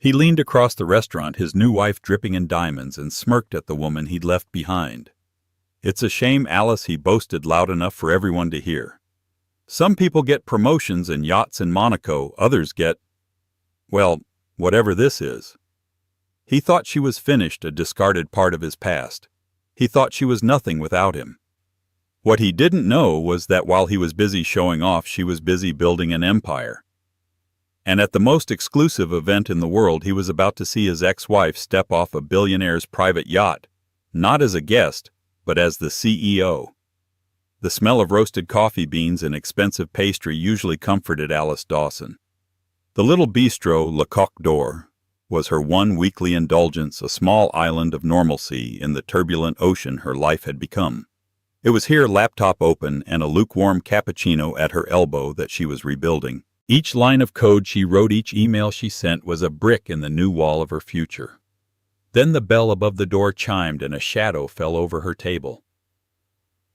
He leaned across the restaurant, his new wife dripping in diamonds, and smirked at the woman he'd left behind. "It's a shame, Alice," he boasted loud enough for everyone to hear. "Some people get promotions and yachts in Monaco, others get, well, whatever this is." He thought she was finished, a discarded part of his past. He thought she was nothing without him. What he didn't know was that while he was busy showing off, she was busy building an empire. And at the most exclusive event in the world, he was about to see his ex-wife step off a billionaire's private yacht, not as a guest, but as the CEO. The smell of roasted coffee beans and expensive pastry usually comforted Alice Dawson. The little bistro, Le Coq d'Or, was her one weekly indulgence, a small island of normalcy in the turbulent ocean her life had become. It was here, laptop open and a lukewarm cappuccino at her elbow, that she was rebuilding. Each line of code she wrote, each email she sent, was a brick in the new wall of her future. Then the bell above the door chimed and a shadow fell over her table.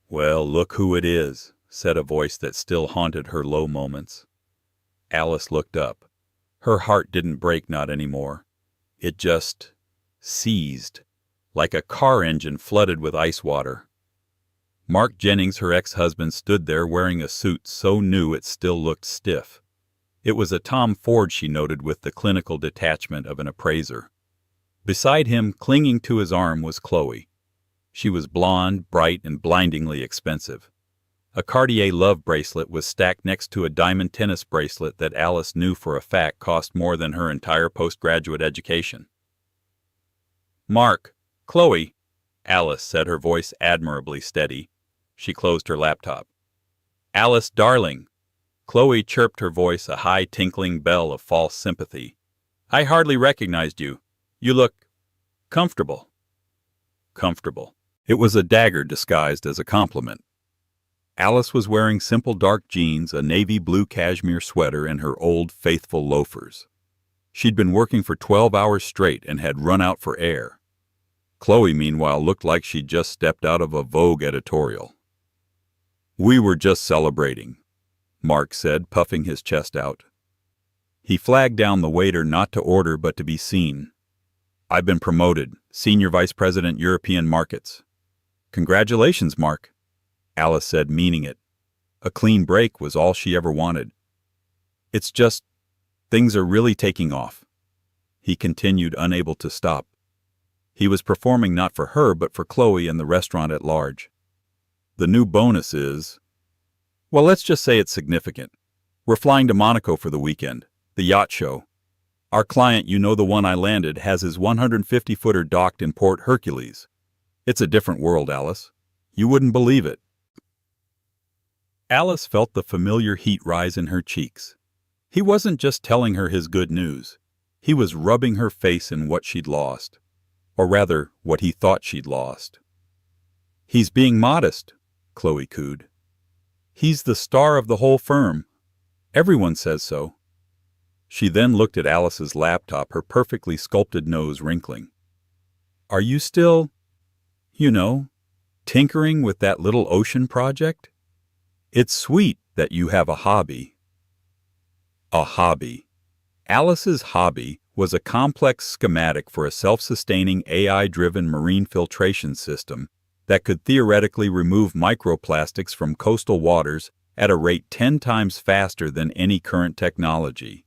"Well, look who it is," said a voice that still haunted her low moments. Alice looked up. Her heart didn't break, not anymore. It just seized, like a car engine flooded with ice water. Mark Jennings, her ex-husband, stood there wearing a suit so new it still looked stiff. It was a Tom Ford, she noted with the clinical detachment of an appraiser. Beside him, clinging to his arm, was Chloe. She was blonde, bright, and blindingly expensive. A Cartier love bracelet was stacked next to a diamond tennis bracelet that Alice knew for a fact cost more than her entire postgraduate education. "Mark, Chloe," Alice said, her voice admirably steady. She closed her laptop. "Alice, darling," Chloe chirped, her voice a high tinkling bell of false sympathy. "I hardly recognized you. You look comfortable." Comfortable. It was a dagger disguised as a compliment. Alice was wearing simple dark jeans, a navy blue cashmere sweater, and her old faithful loafers. She'd been working for 12 hours straight and had run out for air. Chloe, meanwhile, looked like she'd just stepped out of a Vogue editorial. "We were just celebrating," Mark said, puffing his chest out. He flagged down the waiter not to order but to be seen. "I've been promoted, Senior Vice President, European Markets." "Congratulations, Mark," Alice said, meaning it. A clean break was all she ever wanted. "It's just, things are really taking off," he continued, unable to stop. He was performing not for her but for Chloe and the restaurant at large. "The new bonus is, well, let's just say it's significant. We're flying to Monaco for the weekend, the yacht show. Our client, you know, the one I landed, has his 150-footer docked in Port Hercules. It's a different world, Alice. You wouldn't believe it." Alice felt the familiar heat rise in her cheeks. He wasn't just telling her his good news. He was rubbing her face in what she'd lost. Or rather, what he thought she'd lost. "He's being modest," Chloe cooed. "He's the star of the whole firm. Everyone says so." She then looked at Alice's laptop, her perfectly sculpted nose wrinkling. "Are you still, tinkering with that little ocean project? It's sweet that you have a hobby." A hobby. Alice's hobby was a complex schematic for a self-sustaining AI-driven marine filtration system that could theoretically remove microplastics from coastal waters at a rate 10 times faster than any current technology.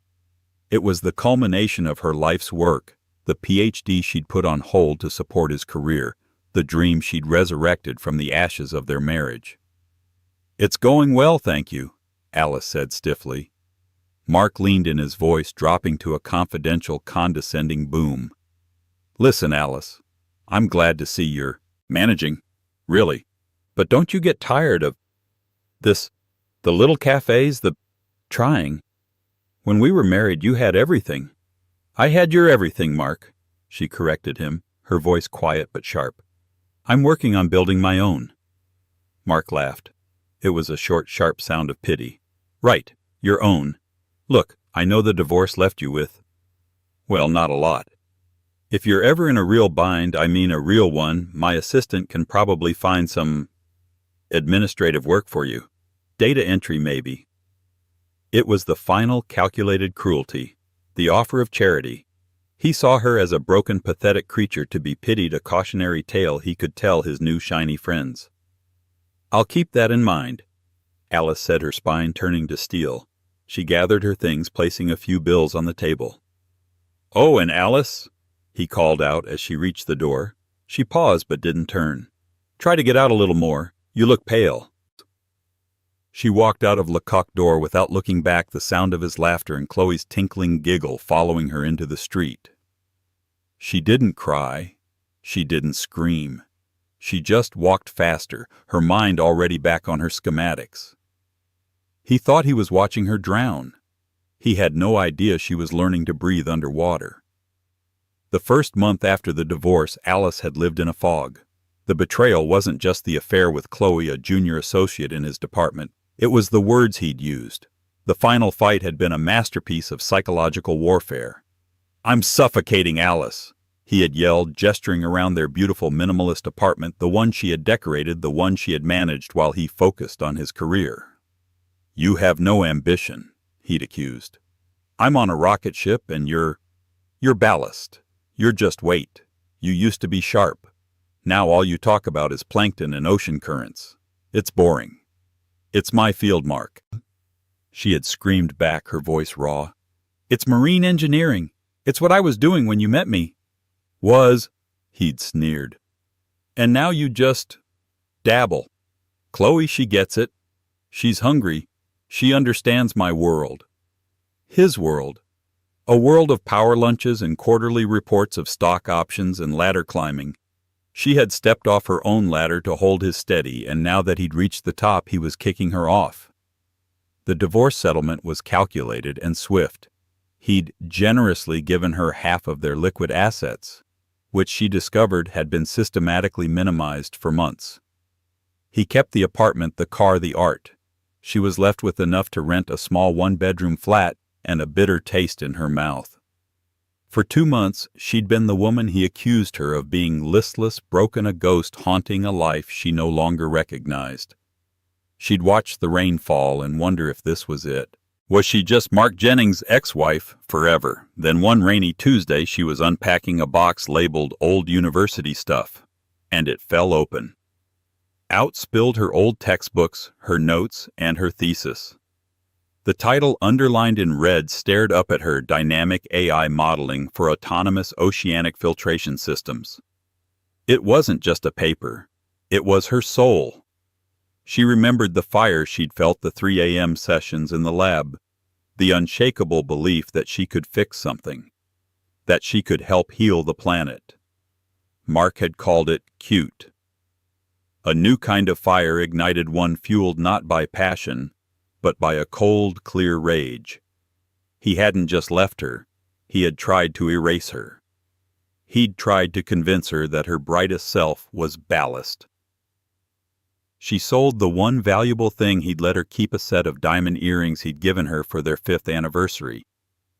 It was the culmination of her life's work, the PhD she'd put on hold to support his career, the dream she'd resurrected from the ashes of their marriage. "It's going well, thank you," Alice said stiffly. Mark leaned in, his voice dropping to a confidential, condescending boom. "Listen, Alice, I'm glad to see you're managing, really. But don't you get tired of this, the little cafes, the trying? When we were married, you had everything." "I had your everything, Mark," she corrected him, her voice quiet but sharp. "I'm working on building my own." Mark laughed. It was a short, sharp sound of pity. "Right, your own. Look, I know the divorce left you with, well, not a lot. If you're ever in a real bind, I mean a real one, my assistant can probably find some administrative work for you. Data entry, maybe." It was the final calculated cruelty, the offer of charity. He saw her as a broken, pathetic creature to be pitied, a cautionary tale he could tell his new shiny friends. "I'll keep that in mind," Alice said, her spine turning to steel. She gathered her things, placing a few bills on the table. "Oh, and Alice," he called out as she reached the door. She paused but didn't turn. "Try to get out a little more. You look pale." She walked out of Lecoq's door without looking back, the sound of his laughter and Chloe's tinkling giggle following her into the street. She didn't cry. She didn't scream. She just walked faster, her mind already back on her schematics. He thought he was watching her drown. He had no idea she was learning to breathe underwater. The first month after the divorce, Alice had lived in a fog. The betrayal wasn't just the affair with Chloe, a junior associate in his department. It was the words he'd used. The final fight had been a masterpiece of psychological warfare. "I'm suffocating, Alice," he had yelled, gesturing around their beautiful minimalist apartment, the one she had decorated, the one she had managed while he focused on his career. "You have no ambition," he'd accused. "I'm on a rocket ship and you're ballast. You're just weight. You used to be sharp. Now all you talk about is plankton and ocean currents. It's boring. It's my field, Mark." She had screamed back, her voice raw. "It's marine engineering. It's what I was doing when you met me." "Was," he'd sneered. "And now you just dabble. Chloe, she gets it. She's hungry. She understands my world." His world. A world of power lunches and quarterly reports of stock options and ladder climbing. She had stepped off her own ladder to hold his steady, and now that he'd reached the top, he was kicking her off. The divorce settlement was calculated and swift. He'd generously given her half of their liquid assets, which she discovered had been systematically minimized for months. He kept the apartment, the car, the art. She was left with enough to rent a small one-bedroom flat and a bitter taste in her mouth. For 2 months, she'd been the woman he accused her of being, listless, broken, a ghost haunting a life she no longer recognized. She'd watch the rain fall and wonder if this was it. Was she just Mark Jennings' ex-wife forever? Then one rainy Tuesday, she was unpacking a box labeled old university stuff, and it fell open. Out spilled her old textbooks, her notes, and her thesis. The title, underlined in red, stared up at her: Dynamic AI Modeling for Autonomous Oceanic Filtration Systems. It wasn't just a paper. It was her soul. She remembered the fire she'd felt, the 3 a.m. sessions in the lab, the unshakable belief that she could fix something, that she could help heal the planet. Mark had called it cute. A new kind of fire ignited, one fueled not by passion, but by a cold, clear rage. He hadn't just left her. He had tried to erase her. He'd tried to convince her that her brightest self was ballast. She sold the one valuable thing he'd let her keep, a set of diamond earrings he'd given her for their 5th anniversary.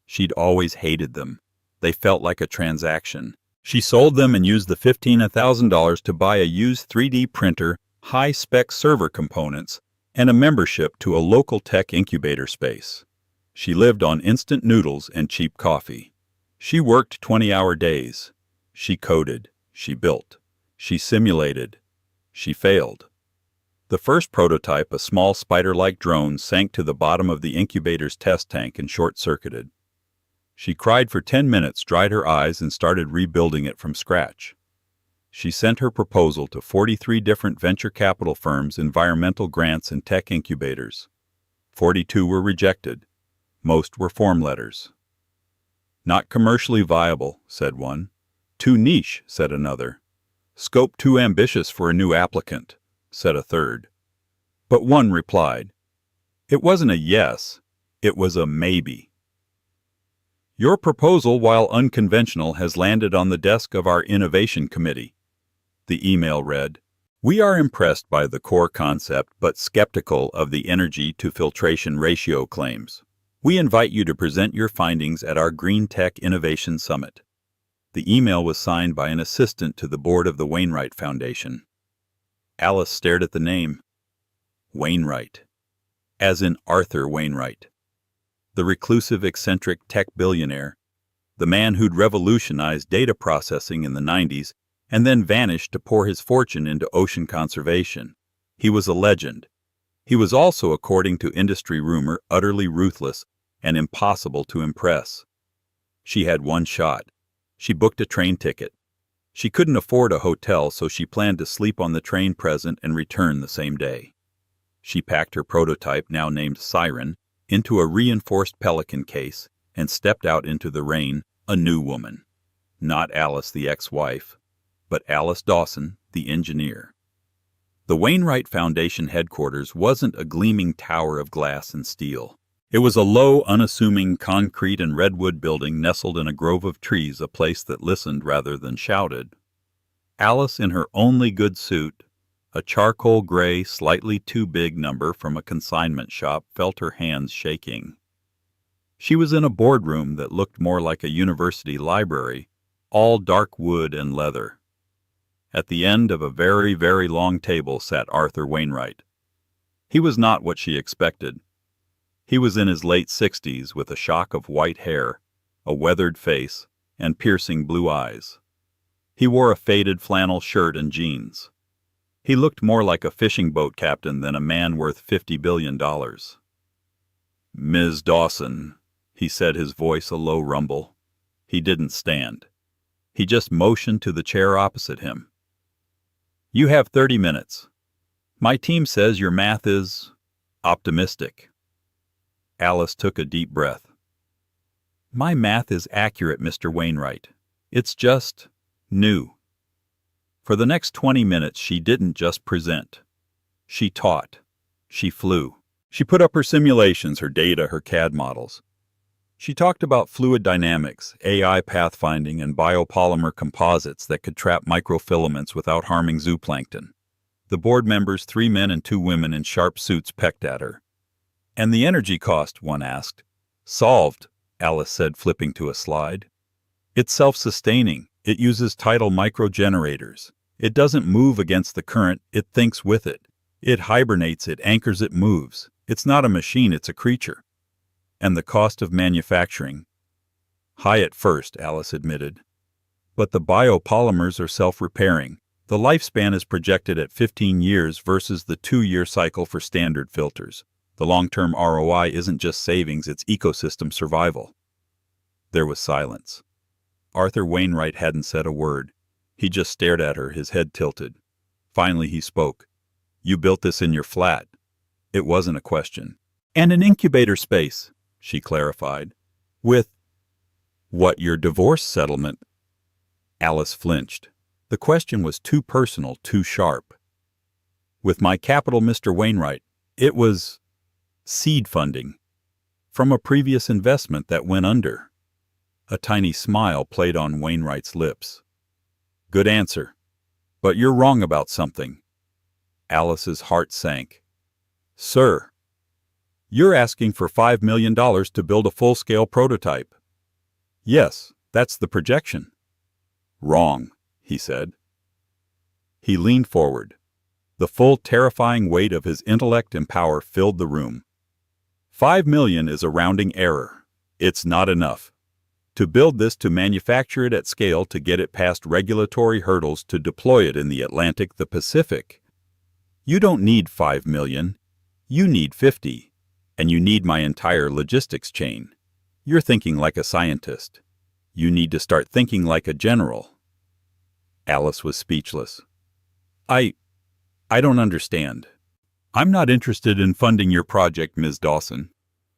She'd always hated them. They felt like a transaction. She sold them and used the $15,000 to buy a used 3D printer, high-spec server components, and a membership to a local tech incubator space. She lived on instant noodles and cheap coffee. She worked 20-hour days. She coded. She built. She simulated. She failed. The first prototype, a small spider-like drone, sank to the bottom of the incubator's test tank and short-circuited. She cried for 10 minutes, dried her eyes, and started rebuilding it from scratch. She sent her proposal to 43 different venture capital firms, environmental grants, and tech incubators. 42 were rejected. Most were form letters. "Not commercially viable," said one. "Too niche," said another. "Scope too ambitious for a new applicant," said a third. But one replied. It wasn't a yes, it was a maybe. "Your proposal, while unconventional, has landed on the desk of our innovation committee." The email read, "We are impressed by the core concept but skeptical of the energy-to-filtration ratio claims. We invite you to present your findings at our Green Tech Innovation Summit." The email was signed by an assistant to the board of the Wainwright Foundation. Alice stared at the name. Wainwright. As in Arthur Wainwright. The reclusive, eccentric tech billionaire. the man who'd revolutionized data processing in the 90s and then vanished to pour his fortune into ocean conservation. He was a legend. He was also, according to industry rumor, utterly ruthless and impossible to impress. She had one shot. She booked a train ticket. She couldn't afford a hotel, so she planned to sleep on the train present and return the same day. She packed her prototype, now named Siren, into a reinforced Pelican case and stepped out into the rain, a new woman. Not Alice, the ex-wife, but Alice Dawson, the engineer. The Wainwright Foundation headquarters wasn't a gleaming tower of glass and steel. It was a low, unassuming concrete and redwood building nestled in a grove of trees, a place that listened rather than shouted. Alice, in her only good suit, a charcoal gray, slightly too big number from a consignment shop, felt her hands shaking. She was in a boardroom that looked more like a university library, all dark wood and leather. At the end of a very, very long table sat Arthur Wainwright. He was not what she expected. He was in his late 60s with a shock of white hair, a weathered face, and piercing blue eyes. He wore a faded flannel shirt and jeans. He looked more like a fishing boat captain than a man worth $50 billion. "Ms. Dawson," he said, his voice a low rumble. He didn't stand. He just motioned to the chair opposite him. "You have 30 minutes. My team says your math is optimistic." Alice took a deep breath. "My math is accurate, Mr. Wainwright. It's just new." For the next 20 minutes, she didn't just present. She taught. She flew. She put up her simulations, her data, her CAD models. She talked about fluid dynamics, AI pathfinding, and biopolymer composites that could trap microfilaments without harming zooplankton. The board members, 3 men and 2 women in sharp suits, pecked at her. "And the energy cost?" one asked. "Solved," Alice said, flipping to a slide. "It's self-sustaining. It uses tidal microgenerators. It doesn't move against the current, it thinks with it. It hibernates, it anchors, it moves. It's not a machine, it's a creature." "And the cost of manufacturing?" "High at first," Alice admitted. "But the biopolymers are self-repairing. The lifespan is projected at 15 years versus the 2-year cycle for standard filters. The long-term ROI isn't just savings, it's ecosystem survival." There was silence. Arthur Wainwright hadn't said a word. He just stared at her, his head tilted. Finally he spoke. "You built this in your flat." It wasn't a question. "And an incubator space," she clarified. "With what, your divorce settlement?" Alice flinched. The question was too personal, too sharp. "With my capital, Mr. Wainwright. It was seed funding from a previous investment that went under." A tiny smile played on Wainwright's lips. "Good answer. But you're wrong about something." Alice's heart sank. "Sir, you're asking for $5 million to build a full-scale prototype." "Yes, that's the projection." "Wrong," he said. He leaned forward. The full, terrifying weight of his intellect and power filled the room. $5 million is a rounding error. It's not enough. To build this, to manufacture it at scale, to get it past regulatory hurdles, to deploy it in the Atlantic, the Pacific. You don't need $5 million. You need 50. And you need my entire logistics chain. You're thinking like a scientist. You need to start thinking like a general." Alice was speechless. I don't understand." "I'm not interested in funding your project, Ms. Dawson,"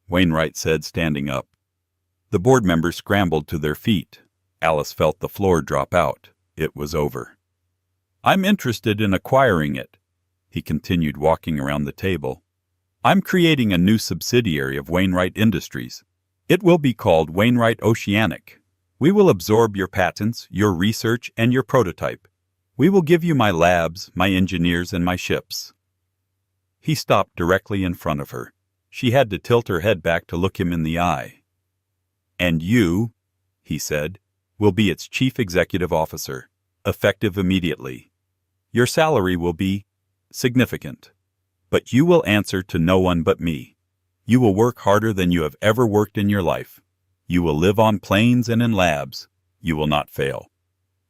Wainwright said, standing up. The board members scrambled to their feet. Alice felt the floor drop out. It was over. "I'm interested in acquiring it," he continued, walking around the table. "I'm creating a new subsidiary of Wainwright Industries. It will be called Wainwright Oceanic. We will absorb your patents, your research, and your prototype. We will give you my labs, my engineers, and my ships." He stopped directly in front of her. She had to tilt her head back to look him in the eye. "And you," he said, "will be its chief executive officer, effective immediately. Your salary will be significant. But you will answer to no one but me. You will work harder than you have ever worked in your life. You will live on planes and in labs. You will not fail.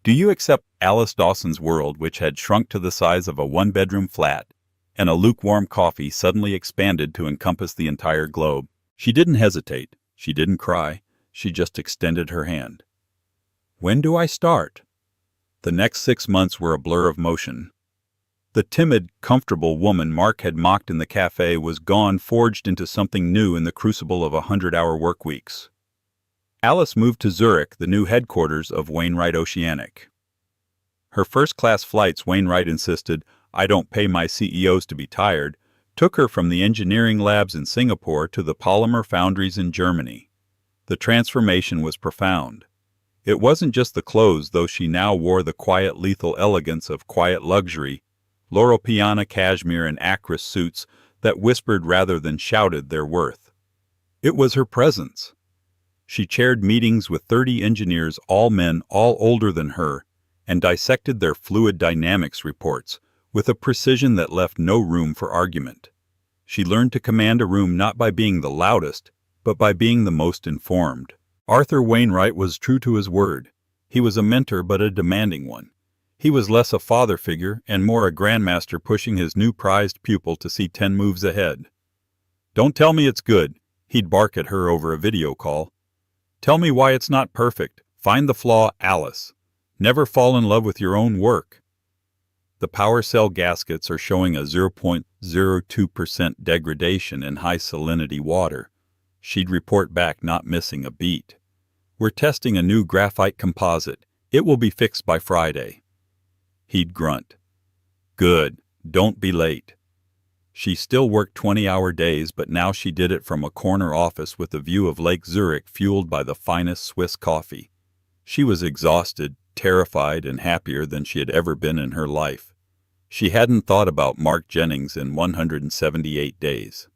Do you accept Alice Dawson's world, which had shrunk to the size of a one-bedroom flat, and a lukewarm coffee suddenly expanded to encompass the entire globe? She didn't hesitate. She didn't cry. She just extended her hand. When do I start? The next 6 months were a blur of motion. The timid, comfortable woman Mark had mocked in the cafe was gone, forged into something new in the crucible of 100-hour work weeks. Alice moved to Zurich, the new headquarters of Wainwright Oceanic. Her first-class flights, Wainwright insisted, "I don't pay my CEOs to be tired," took her from the engineering labs in Singapore to the polymer foundries in Germany. The transformation was profound. It wasn't just the clothes, though she now wore the quiet, lethal elegance of quiet luxury, Loro Piana cashmere and Acris suits that whispered rather than shouted their worth. It was her presence. She chaired meetings with 30 engineers, all men, all older than her, and dissected their fluid dynamics reports with a precision that left no room for argument. She learned to command a room not by being the loudest, but by being the most informed. Arthur Wainwright was true to his word. He was a mentor, but a demanding one. He was less a father figure and more a grandmaster pushing his new prized pupil to see 10 moves ahead. "Don't tell me it's good," he'd bark at her over a video call. "Tell me why it's not perfect. Find the flaw, Alice. Never fall in love with your own work." The power cell gaskets are showing a 0.02% degradation in high salinity water. She'd report back, not missing a beat. "We're testing a new graphite composite. It will be fixed by Friday." He'd grunt. "Good. Don't be late." She still worked 20-hour days, but now she did it from a corner office with a view of Lake Zurich fueled by the finest Swiss coffee. She was exhausted, terrified, and happier than she had ever been in her life. She hadn't thought about Mark Jennings in 178 days.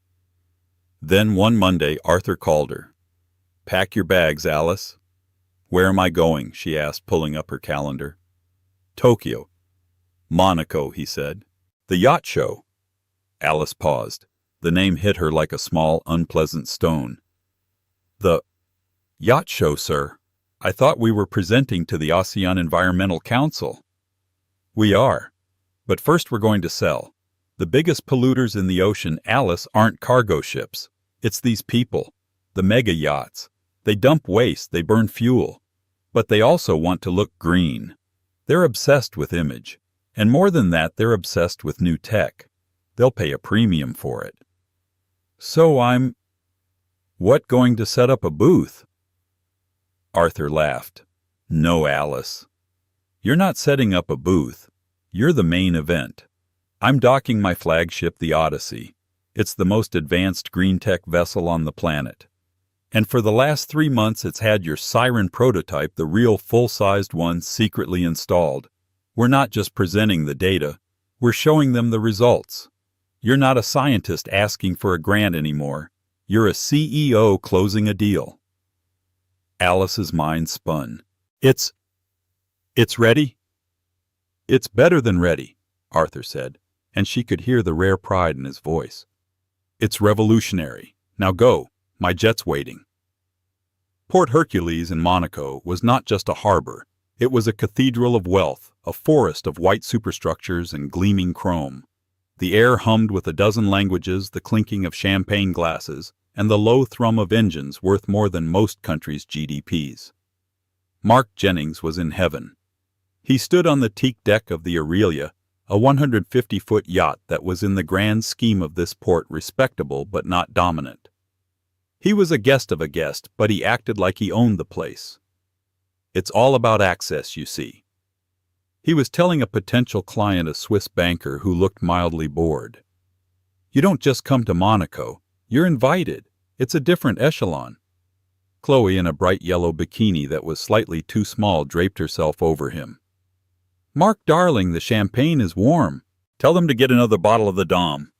Then one Monday, Arthur called her. "Pack your bags, Alice." "Where am I going?" she asked, pulling up her calendar. "Tokyo." "Monaco," he said. "The yacht show." Alice paused. The name hit her like a small, unpleasant stone. "The yacht show, sir? I thought we were presenting to the ASEAN Environmental Council." "We are. But first we're going to sell. The biggest polluters in the ocean, Alice, aren't cargo ships. It's these people, the mega yachts. They dump waste, they burn fuel. But they also want to look green. They're obsessed with image. And more than that, they're obsessed with new tech. They'll pay a premium for it." "So I'm... what, going to set up a booth?" Arthur laughed. "No, Alice. You're not setting up a booth. You're the main event. I'm docking my flagship, the Odyssey. It's the most advanced green tech vessel on the planet. And for the last 3 months, it's had your siren prototype, the real full-sized one, secretly installed. We're not just presenting the data. We're showing them the results. You're not a scientist asking for a grant anymore. You're a CEO closing a deal." Alice's mind spun. It's ready?" "It's better than ready," Arthur said, and she could hear the rare pride in his voice. "It's revolutionary. Now go. My jet's waiting." Port Hercules in Monaco was not just a harbor. It was a cathedral of wealth, a forest of white superstructures and gleaming chrome. The air hummed with a dozen languages, the clinking of champagne glasses, and the low thrum of engines worth more than most countries' GDPs. Mark Jennings was in heaven. He stood on the teak deck of the Aurelia, a 150-foot yacht that was in the grand scheme of this port respectable but not dominant. He was a guest of a guest, but he acted like he owned the place. "It's all about access, you see." He was telling a potential client, a Swiss banker who looked mildly bored. "You don't just come to Monaco. You're invited. It's a different echelon." Chloe, in a bright yellow bikini that was slightly too small, draped herself over him. "Mark, darling, the champagne is warm. Tell them to get another bottle of the Dom."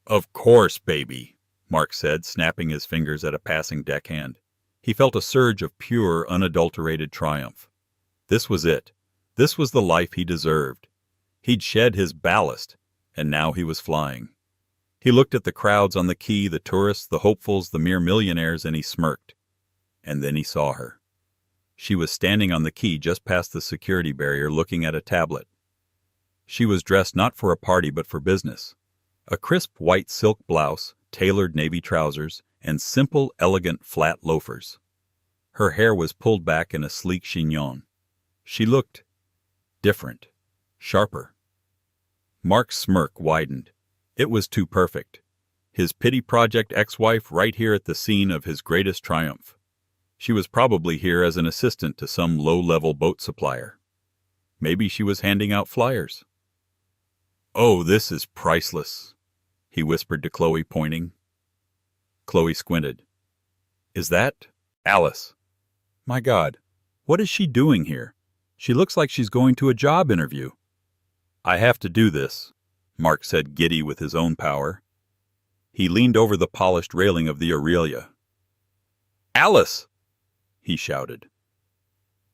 "Of course, baby," Mark said, snapping his fingers at a passing deckhand. He felt a surge of pure, unadulterated triumph. This was it. This was the life he deserved. He'd shed his ballast, and now he was flying. He looked at the crowds on the quay, the tourists, the hopefuls, the mere millionaires, and he smirked. and then he saw her. She was standing on the quay just past the security barrier looking at a tablet. She was dressed not for a party but for business. A crisp white silk blouse, tailored navy trousers, and simple, elegant flat loafers. Her hair was pulled back in a sleek chignon. She looked different, sharper. Mark's smirk widened. It was too perfect. His pity project ex-wife right here at the scene of his greatest triumph. She was probably here as an assistant to some low-level boat supplier. Maybe she was handing out flyers. "Oh, this is priceless," he whispered to Chloe, pointing. Chloe squinted. "Is that Alice? My God, what is she doing here? She looks like she's going to a job interview." "I have to do this," Mark said, giddy with his own power. He leaned over the polished railing of the Aurelia. "Alice!" he shouted.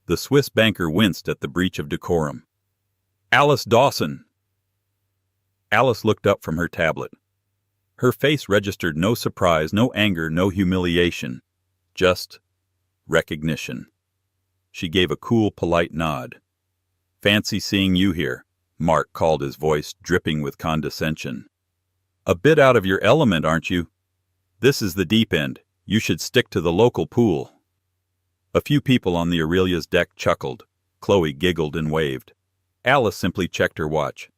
The Swiss banker winced at the breach of decorum. "Alice Dawson!" Alice looked up from her tablet. Her face registered no surprise, no anger, no humiliation. Just recognition. She gave a cool, polite nod. "Fancy seeing you here," Mark called, his voice dripping with condescension. "A bit out of your element, aren't you? This is the deep end. You should stick to the local pool." A few people on the Aurelia's deck chuckled. Chloe giggled and waved. Alice simply checked her watch.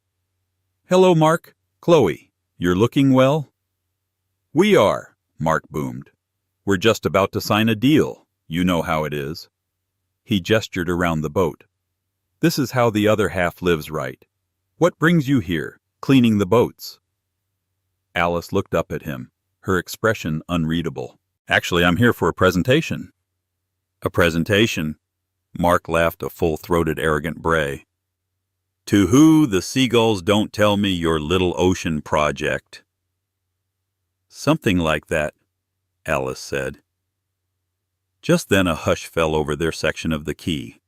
"Hello, Mark. Chloe, you're looking well?" "We are," Mark boomed. "We're just about to sign a deal. You know how it is." He gestured around the boat. "This is how the other half lives, right? What brings you here, cleaning the boats?" Alice looked up at him, her expression unreadable. "Actually, I'm here for a presentation." "A presentation?" Mark laughed a full-throated, arrogant bray. "To who the seagulls don't tell me your little ocean project." "Something like that," Alice said. Just then a hush fell over their section of the quay.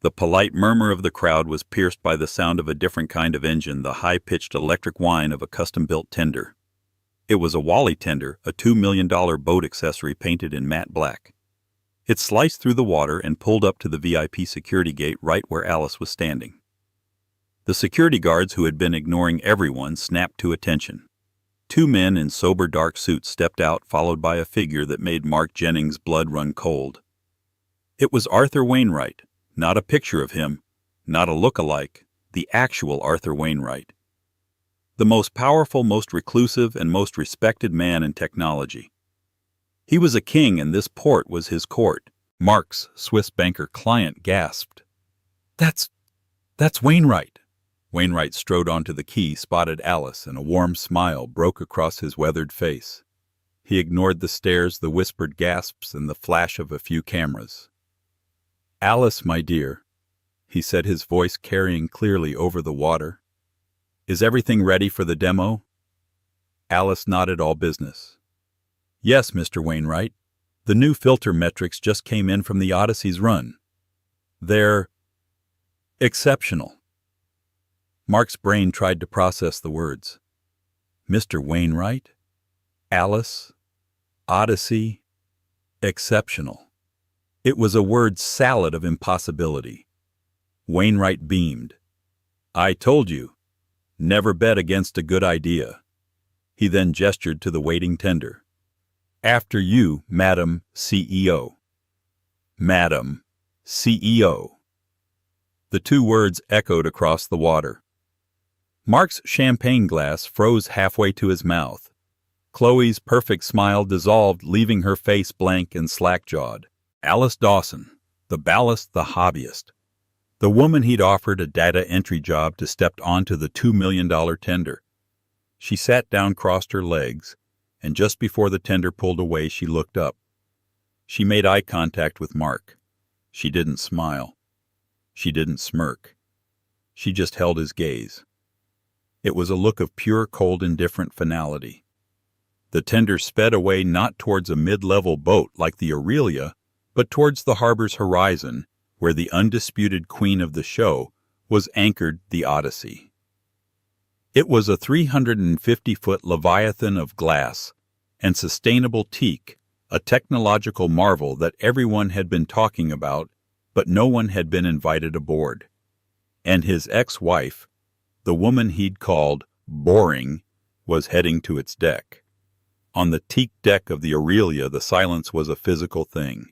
The polite murmur of the crowd was pierced by the sound of a different kind of engine, the high-pitched electric whine of a custom-built tender. It was a Wally tender, a $2 million boat accessory painted in matte black. It sliced through the water and pulled up to the VIP security gate right where Alice was standing. The security guards, who had been ignoring everyone, snapped to attention. Two men in sober dark suits stepped out, followed by a figure that made Mark Jennings' blood run cold. It was Arthur Wainwright, not a picture of him, not a look-alike, the actual Arthur Wainwright. The most powerful, most reclusive, and most respected man in technology. He was a king, and this port was his court. Mark's Swiss banker client gasped. That's Wainwright." Wainwright strode onto the quay, spotted Alice, and a warm smile broke across his weathered face. He ignored the stares, the whispered gasps, and the flash of a few cameras. "Alice, my dear," he said, his voice carrying clearly over the water. "Is everything ready for the demo?" Alice nodded, all business. "Yes, Mr. Wainwright. The new filter metrics just came in from the Odyssey's run. They're exceptional." Mark's brain tried to process the words. Mr. Wainwright? Alice? Odyssey? Exceptional. It was a word salad of impossibility. Wainwright beamed. "I told you. Never bet against a good idea." He then gestured to the waiting tender. "After you, Madam CEO." Madam CEO. The two words echoed across the water. Mark's champagne glass froze halfway to his mouth. Chloe's perfect smile dissolved, leaving her face blank and slack-jawed. Alice Dawson, the ballast, the hobbyist. The woman he'd offered a data entry job to step onto the $2 million tender. She sat down, crossed her legs, and just before the tender pulled away, she looked up. She made eye contact with Mark. She didn't smile. She didn't smirk. She just held his gaze. It was a look of pure, cold, indifferent finality. The tender sped away, not towards a mid-level boat like the Aurelia, but towards the harbor's horizon, where the undisputed queen of the show was anchored, the Odyssey. It was a 350-foot leviathan of glass and sustainable teak a technological marvel that everyone had been talking about, but no one had been invited aboard. And his ex-wife, the woman he'd called boring, was heading to its deck. On the teak deck of the Aurelia, the silence was a physical thing.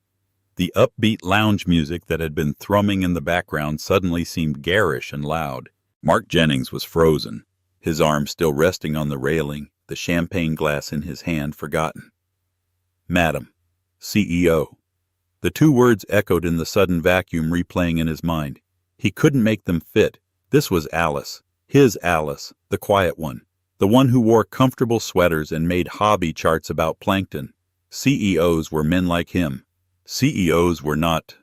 The upbeat lounge music that had been thrumming in the background suddenly seemed garish and loud. Mark Jennings was frozen, his arm still resting on the railing, the champagne glass in his hand forgotten. Madam, CEO. The two words echoed in the sudden vacuum replaying in his mind. He couldn't make them fit. This was Alice, his Alice, the quiet one, the one who wore comfortable sweaters and made hobby charts about plankton. CEOs were men like him. CEOs were not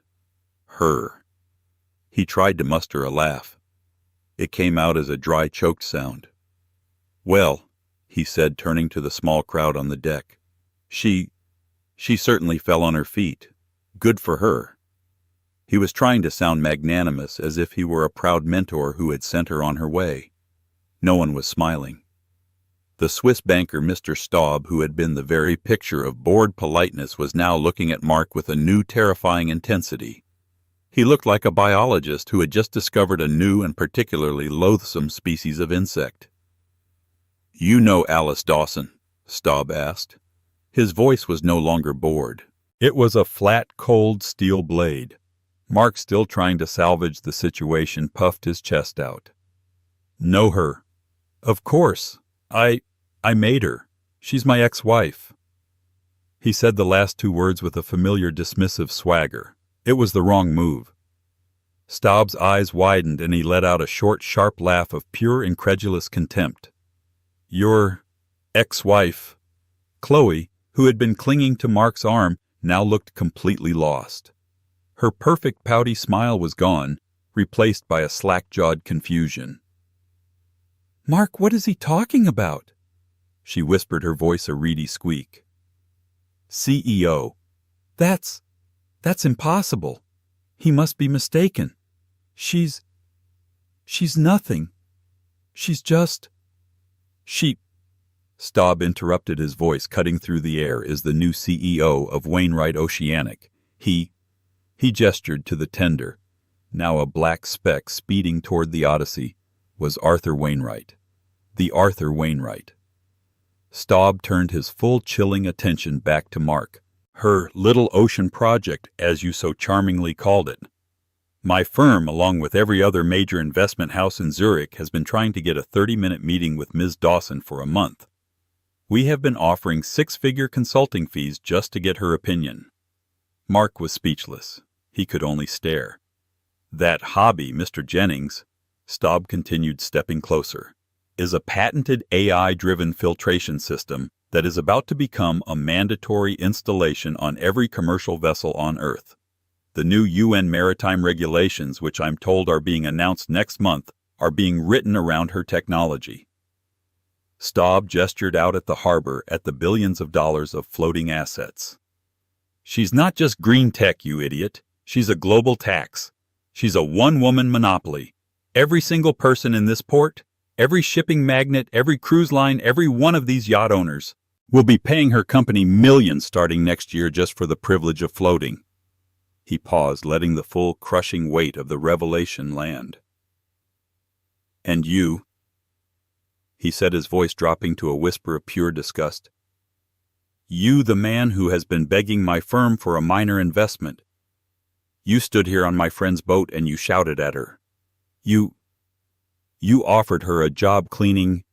her. He tried to muster a laugh. It came out as a dry, choked sound. Well, he said, turning to the small crowd on the deck. She certainly fell on her feet. Good for her. He was trying to sound magnanimous, as if he were a proud mentor who had sent her on her way. No one was smiling. The Swiss banker, Mr. Staub, who had been the very picture of bored politeness, was now looking at Mark with a new, terrifying intensity. He looked like a biologist who had just discovered a new and particularly loathsome species of insect. "You know Alice Dawson?" Staub asked. His voice was no longer bored. It was a flat, cold steel blade. Mark, still trying to salvage the situation, puffed his chest out. "Know her. Of course. I made her. She's my ex-wife." He said the last two words with a familiar dismissive swagger. It was the wrong move. Staub's eyes widened and he let out a short, sharp laugh of pure, incredulous contempt. "Your ex-wife." Chloe, who had been clinging to Mark's arm, now looked completely lost. Her perfect pouty smile was gone, replaced by a slack-jawed confusion. "Mark, what is he talking about?" She whispered, her voice a reedy squeak. "CEO. That's impossible. He must be mistaken. She's nothing. She's just... Staub interrupted, his voice cutting through the air. "Is the new CEO of Wainwright Oceanic. He gestured to the tender, now a black speck speeding toward the Odyssey, was Arthur Wainwright. The Arthur Wainwright." Staub turned his full, chilling attention back to Mark. "Her little ocean project, as you so charmingly called it. My firm, along with every other major investment house in Zurich, has been trying to get a 30-minute meeting with Ms. Dawson for a month. We have been offering six-figure consulting fees just to get her opinion." Mark was speechless. He could only stare. "That hobby, Mr. Jennings," Staub continued, stepping closer, "is a patented AI-driven filtration system that is about to become a mandatory installation on every commercial vessel on Earth. The new UN maritime regulations, which I'm told are being announced next month, are being written around her technology." Staub gestured out at the harbor, at the billions of dollars of floating assets. "She's not just green tech, you idiot. She's a global tax. She's a one-woman monopoly. Every single person in this port, every shipping magnate, every cruise line, every one of these yacht owners will be paying her company millions starting next year just for the privilege of floating." He paused, letting the full, crushing weight of the revelation land. "And you," he said, his voice dropping to a whisper of pure disgust. "You, the man who has been begging my firm for a minor investment. You stood here on my friend's boat and you shouted at her. You offered her a job cleaning."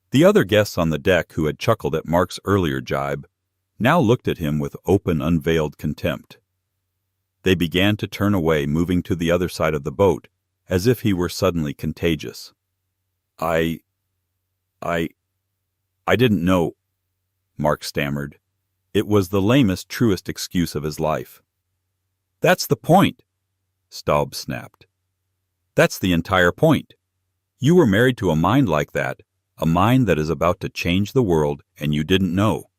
The other guests on the deck, who had chuckled at Mark's earlier jibe, now looked at him with open, unveiled contempt. They began to turn away, moving to the other side of the boat, as if he were suddenly contagious. I didn't know," Mark stammered. It was the lamest, truest excuse of his life. "That's the point," Staub snapped. "That's the entire point. You were married to a mind like that, a mind that is about to change the world, and you didn't know.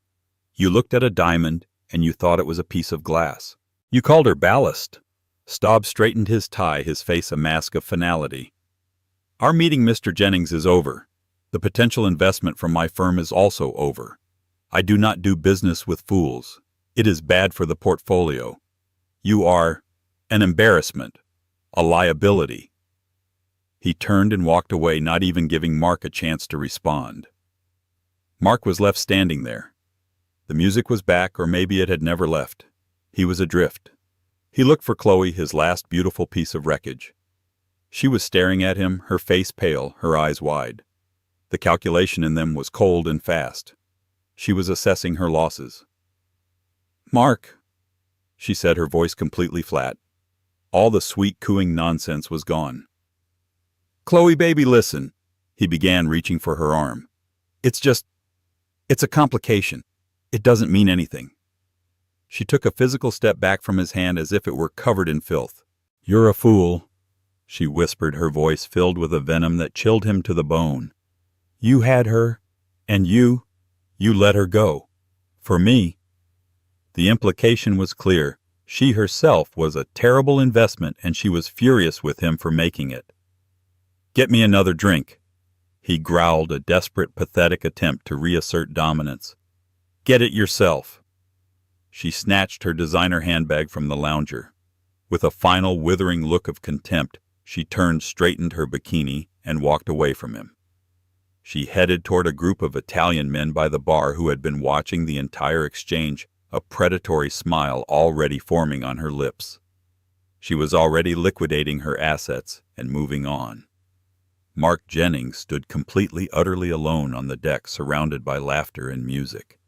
You looked at a diamond, and you thought it was a piece of glass. You called her ballast." Staub straightened his tie, his face a mask of finality. "Our meeting, Mr. Jennings, is over. The potential investment from my firm is also over. I do not do business with fools. It is bad for the portfolio. You are an embarrassment, a liability." He turned and walked away, not even giving Mark a chance to respond. Mark was left standing there. The music was back, or maybe it had never left. He was adrift. He looked for Chloe, his last beautiful piece of wreckage. She was staring at him, her face pale, her eyes wide. The calculation in them was cold and fast. She was assessing her losses. "Mark," she said, her voice completely flat. All the sweet cooing nonsense was gone. "Chloe, baby, listen," he began, reaching for her arm. It's a complication. It doesn't mean anything." She took a physical step back from his hand as if it were covered in filth. "You're a fool," she whispered, her voice filled with a venom that chilled him to the bone. "You had her, and you let her go. For me." The implication was clear. She herself was a terrible investment, and she was furious with him for making it. "Get me another drink," he growled, a desperate, pathetic attempt to reassert dominance. "Get it yourself." She snatched her designer handbag from the lounger. With a final withering look of contempt, she turned, straightened her bikini, and walked away from him. She headed toward a group of Italian men by the bar who had been watching the entire exchange, a predatory smile already forming on her lips. She was already liquidating her assets and moving on. Mark Jennings stood completely, utterly alone on the deck, surrounded by laughter and music.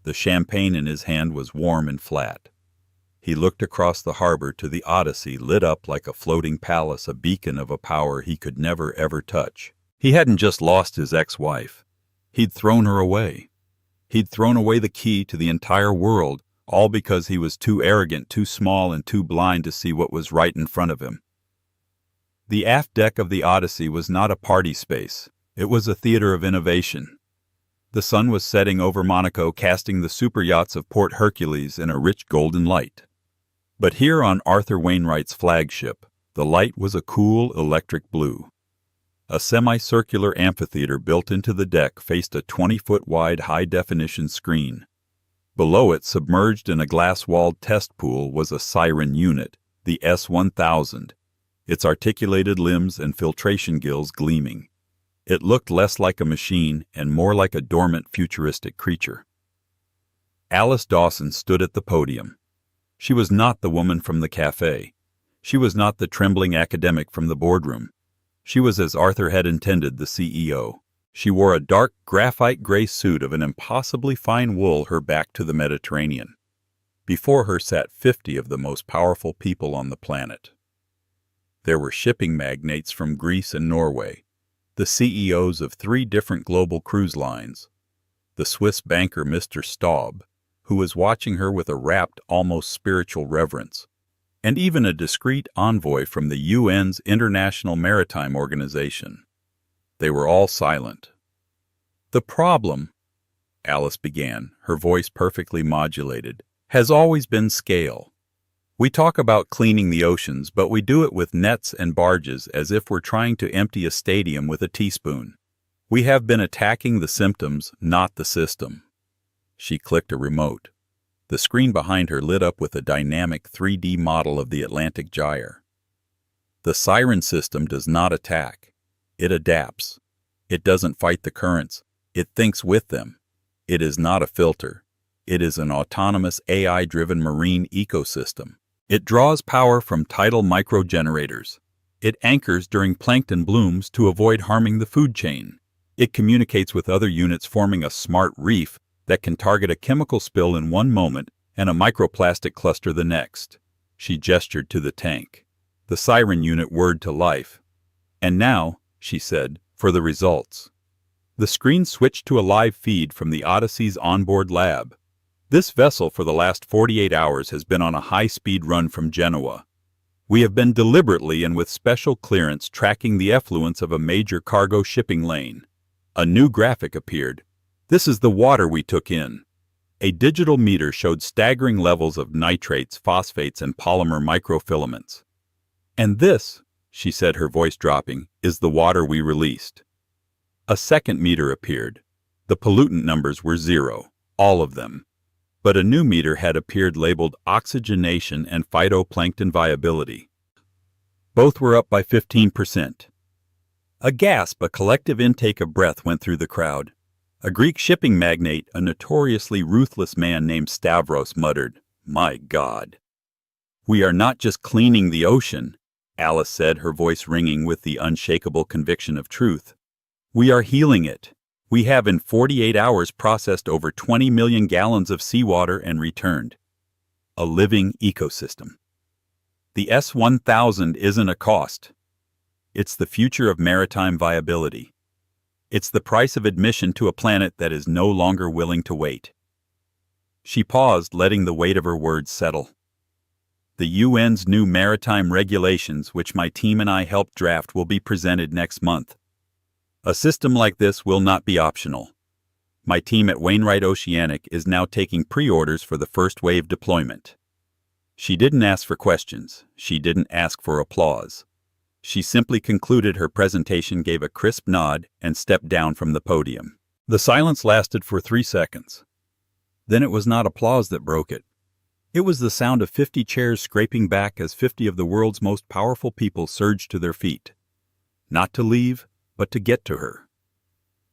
The champagne in his hand was warm and flat. He looked across the harbor to the Odyssey, lit up like a floating palace, a beacon of a power he could never ever touch. He hadn't just lost his ex-wife. He'd thrown her away. He'd thrown away the key to the entire world, all because he was too arrogant, too small, and too blind to see what was right in front of him. The aft deck of the Odyssey was not a party space. It was a theater of innovation. The sun was setting over Monaco, casting the super yachts of Port Hercules in a rich golden light. But here on Arthur Wainwright's flagship, the light was a cool electric blue. A semicircular amphitheater built into the deck faced a 20-foot-wide high-definition screen. Below it, submerged in a glass-walled test pool, was a siren unit, the S-1000, its articulated limbs and filtration gills gleaming. It looked less like a machine and more like a dormant, futuristic creature. Alice Dawson stood at the podium. She was not the woman from the cafe. She was not the trembling academic from the boardroom. She was as Arthur had intended, the CEO. She wore a dark, graphite gray suit of an impossibly fine wool, her back to the Mediterranean. Before her sat 50 of the most powerful people on the planet. There were shipping magnates from Greece and Norway, the CEOs of 3 different global cruise lines, the Swiss banker Mr. Staub, who was watching her with a rapt, almost spiritual reverence, and even a discreet envoy from the UN's International Maritime Organization. They were all silent. "The problem," Alice began, her voice perfectly modulated, "has always been scale. We talk about cleaning the oceans, but we do it with nets and barges as if we're trying to empty a stadium with a teaspoon. We have been attacking the symptoms, not the system." She clicked a remote. The screen behind her lit up with a dynamic 3D model of the Atlantic Gyre. The siren system does not attack. It adapts. It doesn't fight the currents. It thinks with them. It is not a filter. It is an autonomous AI-driven marine ecosystem. It draws power from tidal microgenerators. It anchors during plankton blooms to avoid harming the food chain. It communicates with other units, forming a smart reef that can target a chemical spill in one moment and a microplastic cluster the next. She gestured to the tank. The siren unit whirred to life. "And now," she said, "for the results." The screen switched to a live feed from the Odyssey's onboard lab. "This vessel for the last 48 hours has been on a high-speed run from Genoa. We have been deliberately and with special clearance tracking the effluents of a major cargo shipping lane." A new graphic appeared. "This is the water we took in." A digital meter showed staggering levels of nitrates, phosphates, and polymer microfilaments. "And this," she said, her voice dropping, "is the water we released." A second meter appeared. The pollutant numbers were 0. all of them. But a new meter had appeared labeled oxygenation and phytoplankton viability. Both were up by 15%. A gasp, a collective intake of breath went through the crowd. A Greek shipping magnate, a notoriously ruthless man named Stavros, muttered, "My God." "We are not just cleaning the ocean," Alice said, her voice ringing with the unshakable conviction of truth. "We are healing it. We have in 48 hours processed over 20 million gallons of seawater and returned a living ecosystem. The S-1000 isn't a cost. It's the future of maritime viability. It's the price of admission to a planet that is no longer willing to wait." She paused, letting the weight of her words settle. "The UN's new maritime regulations, which my team and I helped draft, will be presented next month. A system like this will not be optional. My team at Wainwright Oceanic is now taking pre-orders for the first wave deployment." She didn't ask for questions. She didn't ask for applause. She simply concluded her presentation, gave a crisp nod, and stepped down from the podium. The silence lasted for 3 seconds. Then it was not applause that broke it. It was the sound of 50 chairs scraping back as 50 of the world's most powerful people surged to their feet. Not to leave, but to get to her.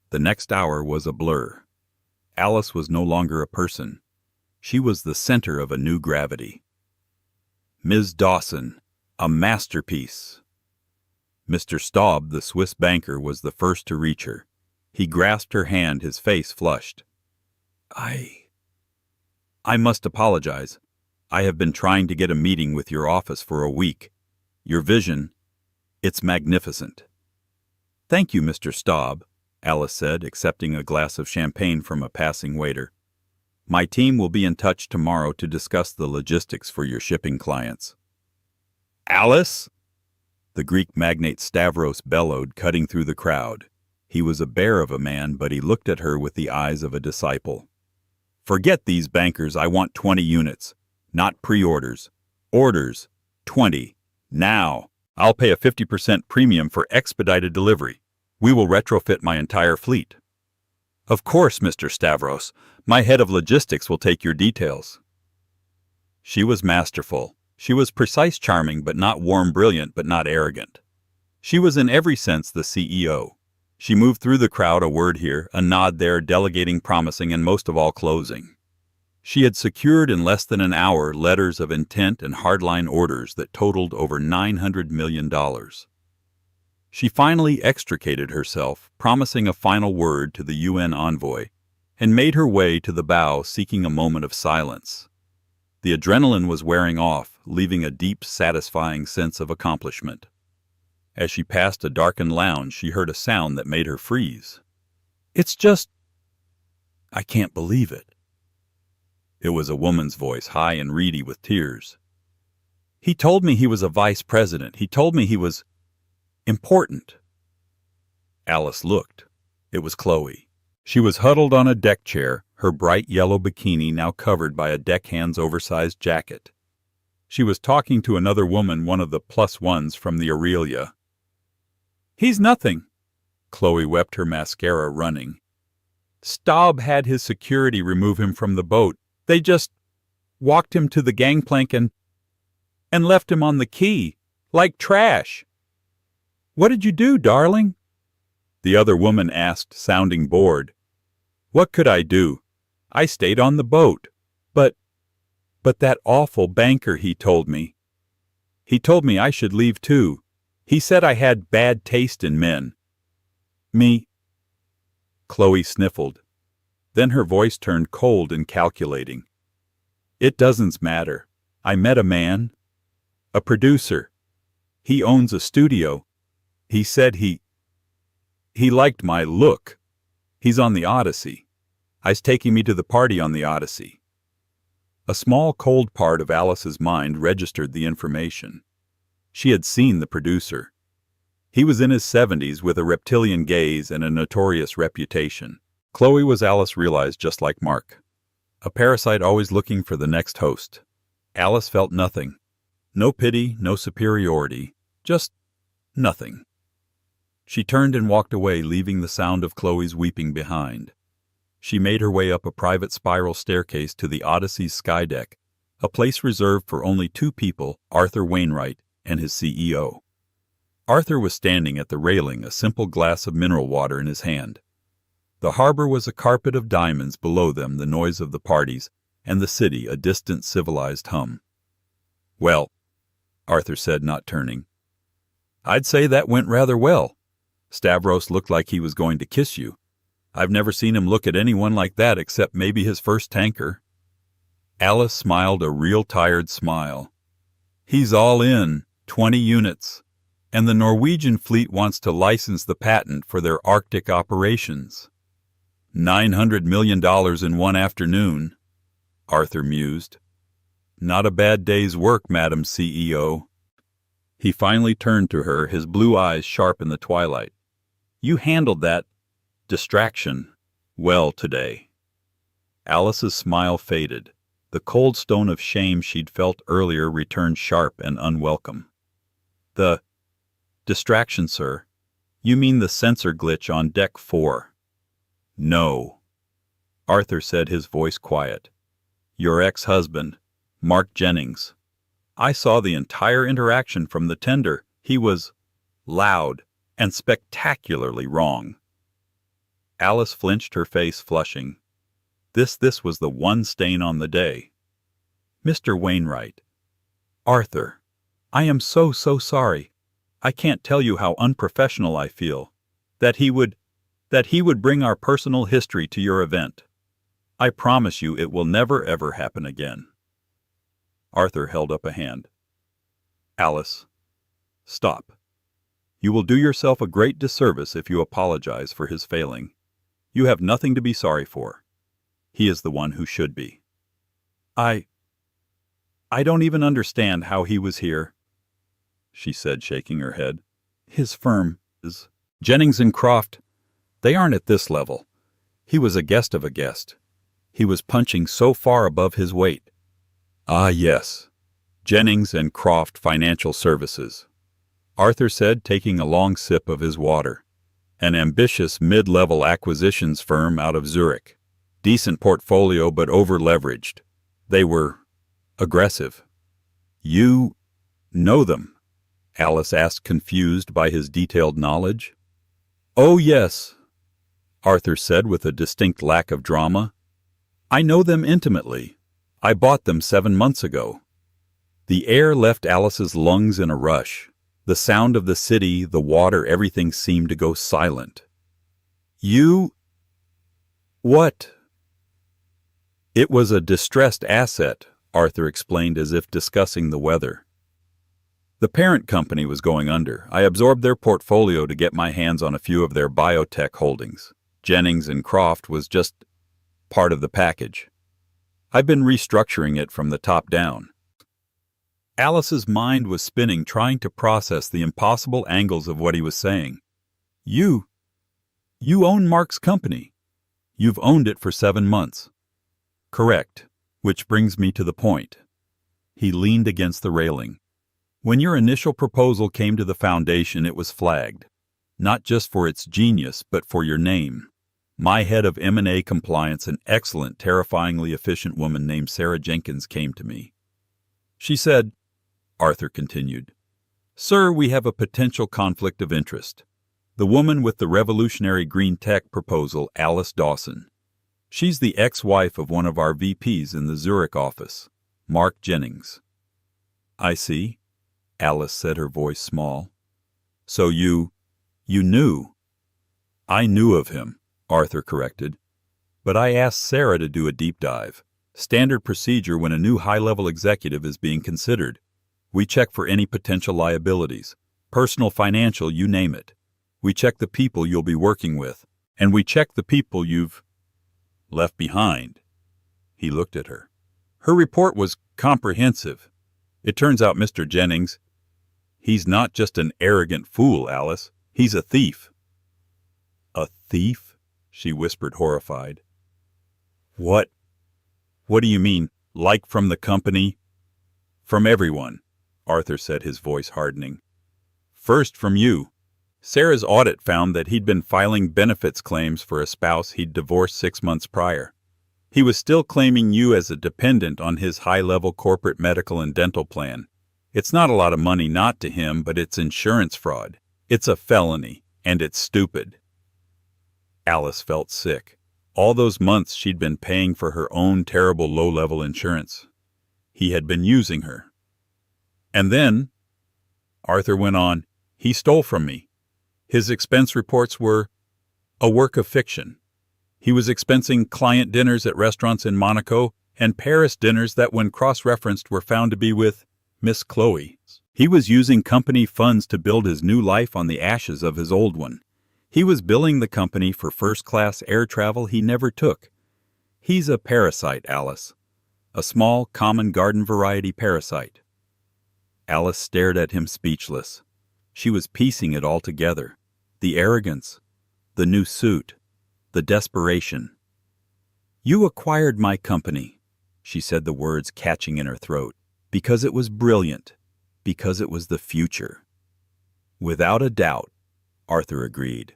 The next hour was a blur. Alice was no longer a person. She was the center of a new gravity. Ms. Dawson, a masterpiece. Mr. Staub, the Swiss banker, was the first to reach her. He grasped her hand, his face flushed. I must apologize. I have been trying to get a meeting with your office for a week. Your vision, it's magnificent." "Thank you, Mr. Staub," Alice said, accepting a glass of champagne from a passing waiter. "My team will be in touch tomorrow to discuss the logistics for your shipping clients." "Alice?" The Greek magnate Stavros bellowed, cutting through the crowd. He was a bear of a man, but he looked at her with the eyes of a disciple. "Forget these bankers. I want 20 units. Not pre-orders. Orders. 20. Now. I'll pay a 50% premium for expedited delivery. We will retrofit my entire fleet." "Of course, Mr. Stavros. My head of logistics will take your details." She was masterful. She was precise, charming, but not warm, brilliant, but not arrogant. She was in every sense the CEO. She moved through the crowd, a word here, a nod there, delegating, promising, and most of all closing. She had secured in less than an hour letters of intent and hardline orders that totaled over $900 million. She finally extricated herself, promising a final word to the UN envoy, and made her way to the bow, seeking a moment of silence. The adrenaline was wearing off, leaving a deep, satisfying sense of accomplishment. As she passed a darkened lounge, she heard a sound that made her freeze. "It's just... I can't believe it." It was a woman's voice, high and reedy with tears. "He told me he was a vice president. He told me he was important." Alice looked. It was Chloe. She was huddled on a deck chair, her bright yellow bikini now covered by a deckhand's oversized jacket. She was talking to another woman, one of the +1s from the Aurelia. "He's nothing." Chloe wept, her mascara running. "Staub had his security remove him from the boat. They just walked him to the gangplank and left him on the quay, like trash." "What did you do, darling?" the other woman asked, sounding bored. "What could I do? I stayed on the boat. But that awful banker, he told me I should leave too. He said I had bad taste in men." "Me?" Chloe sniffled. Then her voice turned cold and calculating. "It doesn't matter. I met a man. A producer. He owns a studio. He said he liked my look. He's on the Odyssey. He's taking me to the party on the Odyssey." A small, cold part of Alice's mind registered the information. She had seen the producer. He was in his 70s with a reptilian gaze and a notorious reputation. Chloe was, Alice realized, just like Mark. A parasite always looking for the next host. Alice felt nothing. No pity, no superiority. Just nothing. She turned and walked away, leaving the sound of Chloe's weeping behind. She made her way up a private spiral staircase to the Odyssey's skydeck, a place reserved for only two people, Arthur Wainwright and his CEO. Arthur was standing at the railing, a simple glass of mineral water in his hand. The harbor was a carpet of diamonds, below them the noise of the parties, and the city a distant civilized hum. "Well," Arthur said, not turning, "I'd say that went rather well. Stavros looked like he was going to kiss you. I've never seen him look at anyone like that except maybe his first tanker." Alice smiled a real tired smile. "He's all in, 20 units, and the Norwegian fleet wants to license the patent for their Arctic operations. $900 million in one afternoon," Arthur mused. "Not a bad day's work, Madam CEO." He finally turned to her, his blue eyes sharp in the twilight. "You handled that distraction well today." Alice's smile faded. The cold stone of shame she'd felt earlier returned sharp and unwelcome. "The distraction, sir? You mean the sensor glitch on Deck 4? "No," Arthur said, his voice quiet. "Your ex-husband, Mark Jennings. I saw the entire interaction from the tender. He was loud and spectacularly wrong." Alice flinched, her face flushing. This was the one stain on the day. "Mr. Wainwright." "Arthur, I am so sorry. I can't tell you how unprofessional I feel. That he would bring our personal history to your event. I promise you it will never ever happen again." Arthur held up a hand. "Alice, stop. You will do yourself a great disservice if you apologize for his failing. You have nothing to be sorry for. He is the one who should be." I don't even understand how he was here," she said, shaking her head. "His firm is Jennings and Croft. They aren't at this level. He was a guest of a guest. He was punching so far above his weight." "Ah, yes. Jennings and Croft Financial Services," Arthur said, taking a long sip of his water. "An ambitious mid-level acquisitions firm out of Zurich. Decent portfolio but over-leveraged. They were aggressive." "You know them?" Alice asked, confused by his detailed knowledge. "Oh, yes," Arthur said with a distinct lack of drama. "I know them intimately. I bought them 7 months ago." The air left Alice's lungs in a rush. The sound of the city, the water, everything seemed to go silent. "You... what?" "It was a distressed asset," Arthur explained, as if discussing the weather. "The parent company was going under. I absorbed their portfolio to get my hands on a few of their biotech holdings. Jennings and Croft was just part of the package. I've been restructuring it from the top down." Alice's mind was spinning, trying to process the impossible angles of what he was saying. You own Mark's company. You've owned it for 7 months." "Correct. Which brings me to the point." He leaned against the railing. "When your initial proposal came to the foundation, it was flagged. Not just for its genius, but for your name. My head of M&A compliance, an excellent, terrifyingly efficient woman named Sarah Jenkins, came to me. She said," Arthur continued, "Sir, we have a potential conflict of interest. The woman with the revolutionary green tech proposal, Alice Dawson. She's the ex-wife of one of our VPs in the Zurich office, Mark Jennings." "I see," Alice said, her voice small. "So you knew?" "I knew of him," Arthur corrected. "But I asked Sarah to do a deep dive. Standard procedure when a new high-level executive is being considered. We check for any potential liabilities, personal, financial, you name it. We check the people you'll be working with, and we check the people you've left behind." He looked at her. "Her report was comprehensive. It turns out Mr. Jennings, he's not just an arrogant fool, Alice. He's a thief." "A thief?" she whispered, horrified. What do you mean, like from the company?" "From everyone," Arthur said, his voice hardening. "First from you. Sarah's audit found that he'd been filing benefits claims for a spouse he'd divorced 6 months prior. He was still claiming you as a dependent on his high-level corporate medical and dental plan. It's not a lot of money not to him, but it's insurance fraud. It's a felony, and it's stupid. Alice felt sick. All those months she'd been paying for her own terrible low-level insurance. He had been using her. And then, Arthur went on, he stole from me. His expense reports were a work of fiction. He was expensing client dinners at restaurants in Monaco and Paris dinners that, when cross-referenced, were found to be with Miss Chloe. He was using company funds to build his new life on the ashes of his old one. He was billing the company for first-class air travel he never took. He's a parasite, Alice. A small, common garden-variety parasite. Alice stared at him speechless. She was piecing it all together. The arrogance, the new suit, the desperation. "You acquired my company," she said, the words catching in her throat, "because it was brilliant, because it was the future." "Without a doubt," Arthur agreed.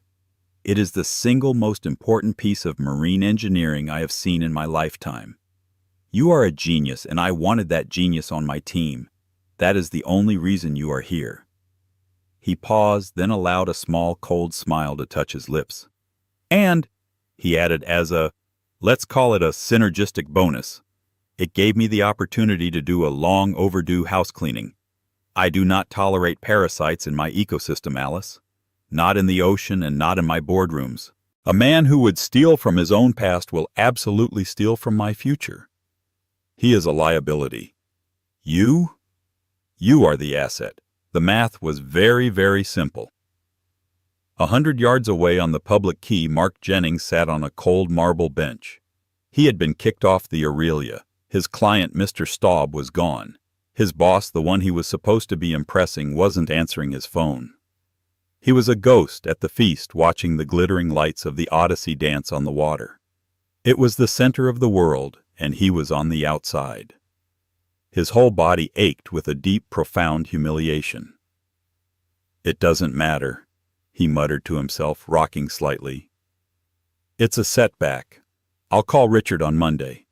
"It is the single most important piece of marine engineering I have seen in my lifetime. You are a genius, and I wanted that genius on my team. That is the only reason you are here." He paused, then allowed a small, cold smile to touch his lips. "And," he added as let's call it a synergistic bonus, "it gave me the opportunity to do a long overdue house cleaning. I do not tolerate parasites in my ecosystem, Alice. Not in the ocean and not in my boardrooms. A man who would steal from his own past will absolutely steal from my future. He is a liability. You are the asset." The math was very, very simple. 100 yards away on the public quay, Mark Jennings sat on a cold marble bench. He had been kicked off the Aurelia. His client, Mr. Staub, was gone. His boss, the one he was supposed to be impressing, wasn't answering his phone. He was a ghost at the feast, watching the glittering lights of the Odyssey dance on the water. It was the center of the world, and he was on the outside. His whole body ached with a deep, profound humiliation. "It doesn't matter," he muttered to himself, rocking slightly. "It's a setback. I'll call Richard on Monday.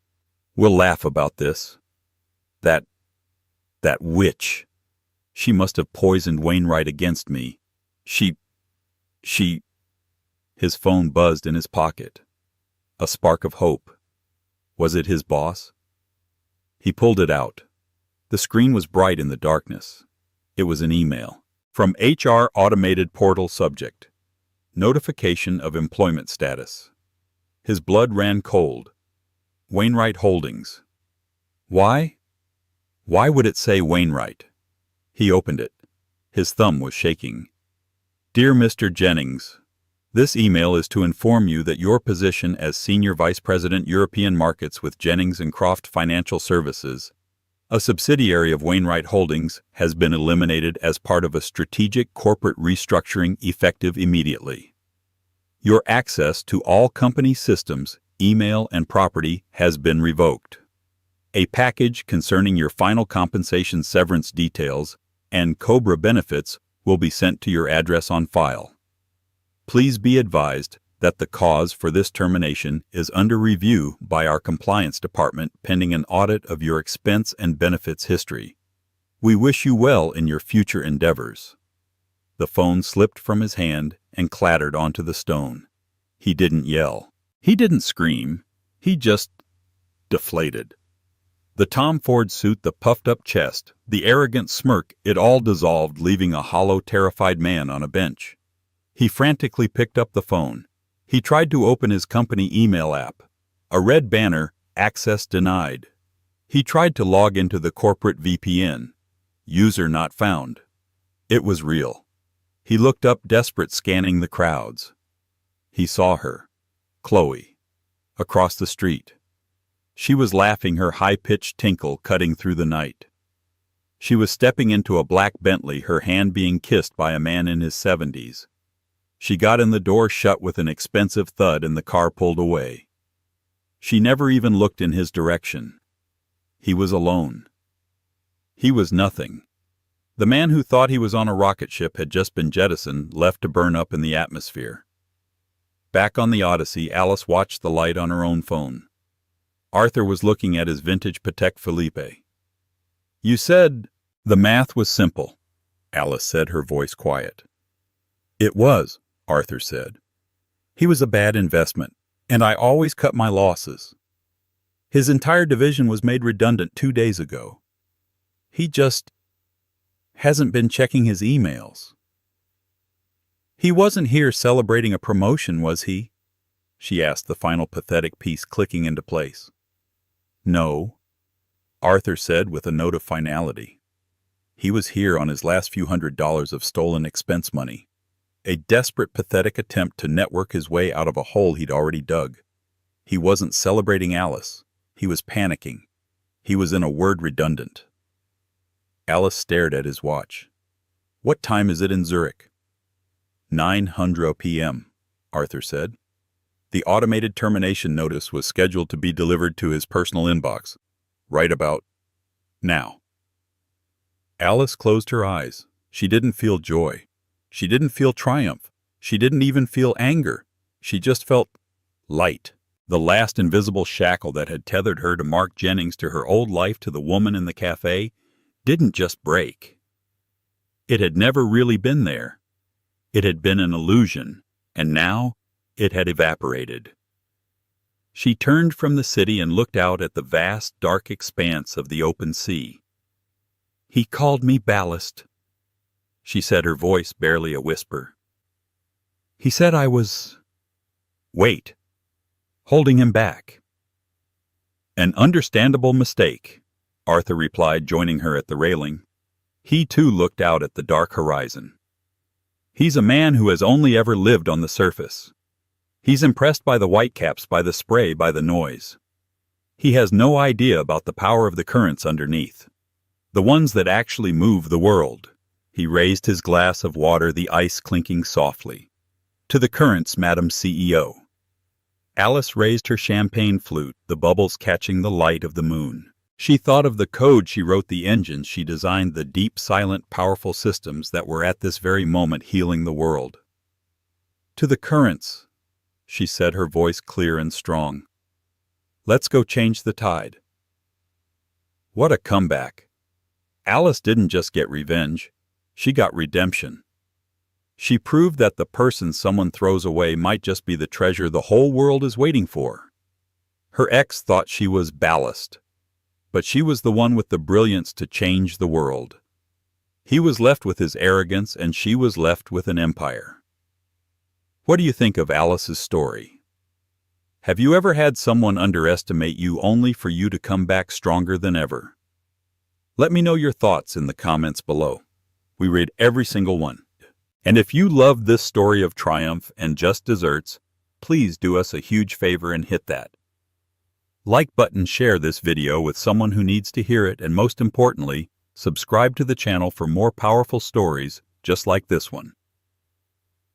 We'll laugh about this. That witch. She must have poisoned Wainwright against me. She... His phone buzzed in his pocket. A spark of hope. Was it his boss? He pulled it out. The screen was bright in the darkness. It was an email. From HR Automated Portal Subject. Notification of employment status. His blood ran cold. Wainwright Holdings. Why? Why would it say Wainwright? He opened it. His thumb was shaking. "Dear Mr. Jennings, this email is to inform you that your position as Senior Vice President European Markets with Jennings & Croft Financial Services, a subsidiary of Wainwright Holdings, has been eliminated as part of a strategic corporate restructuring effective immediately. Your access to all company systems, email, and property has been revoked. A package concerning your final compensation severance details and COBRA benefits will be sent to your address on file. Please be advised that the cause for this termination is under review by our compliance department pending an audit of your expense and benefits history. We wish you well in your future endeavors." The phone slipped from his hand and clattered onto the stone. He didn't yell. He didn't scream. He just deflated. The Tom Ford suit, the puffed-up chest, the arrogant smirk, it all dissolved, leaving a hollow, terrified man on a bench. He frantically picked up the phone. He tried to open his company email app. A red banner, access denied. He tried to log into the corporate VPN. User not found. It was real. He looked up, desperate, scanning the crowds. He saw her, Chloe, across the street. She was laughing, her high-pitched tinkle cutting through the night. She was stepping into a black Bentley, her hand being kissed by a man in his 70s. She got in the door shut with an expensive thud and the car pulled away. She never even looked in his direction. He was alone. He was nothing. The man who thought he was on a rocket ship had just been jettisoned, left to burn up in the atmosphere. Back on the Odyssey, Alice watched the light on her own phone. Arthur was looking at his vintage Patek Philippe. "You said—" "The math was simple," Alice said, her voice quiet. "It was," Arthur said. "He was a bad investment, and I always cut my losses. His entire division was made redundant 2 days ago. He just hasn't been checking his emails." "He wasn't here celebrating a promotion, was he?" she asked, the final pathetic piece clicking into place. "No," Arthur said with a note of finality. "He was here on his last few $100s of stolen expense money. A desperate, pathetic attempt to network his way out of a hole he'd already dug. He wasn't celebrating Alice. He was panicking. He was, in a word, redundant." Alice stared at his watch. "What time is it in Zurich?" 9:00 p.m., Arthur said. The automated termination notice was scheduled to be delivered to his personal inbox, right about now. Alice closed her eyes. She didn't feel joy. She didn't feel triumph. She didn't even feel anger. She just felt light. The last invisible shackle that had tethered her to Mark Jennings, to her old life, to the woman in the cafe, didn't just break. It had never really been there. It had been an illusion, and now it had evaporated. She turned from the city and looked out at the vast, dark expanse of the open sea. "He called me ballast," she said, her voice barely a whisper. "He said I was— wait, holding him back." "An understandable mistake," Arthur replied, joining her at the railing. He too looked out at the dark horizon. "He's a man who has only ever lived on the surface. He's impressed by the whitecaps, by the spray, by the noise. He has no idea about the power of the currents underneath, the ones that actually move the world." He raised his glass of water, the ice clinking softly. "To the currents, Madam CEO." Alice raised her champagne flute, the bubbles catching the light of the moon. She thought of the code she wrote, the engines she designed, the deep, silent, powerful systems that were at this very moment healing the world. "To the currents," she said, her voice clear and strong. "Let's go change the tide." What a comeback. Alice didn't just get revenge. She got redemption. She proved that the person someone throws away might just be the treasure the whole world is waiting for. Her ex thought she was ballast, but she was the one with the brilliance to change the world. He was left with his arrogance, and she was left with an empire. What do you think of Alice's story? Have you ever had someone underestimate you only for you to come back stronger than ever? Let me know your thoughts in the comments below. We read every single one. And if you loved this story of triumph and just desserts, please do us a huge favor and hit that like button, share this video with someone who needs to hear it, and most importantly, subscribe to the channel for more powerful stories just like this one.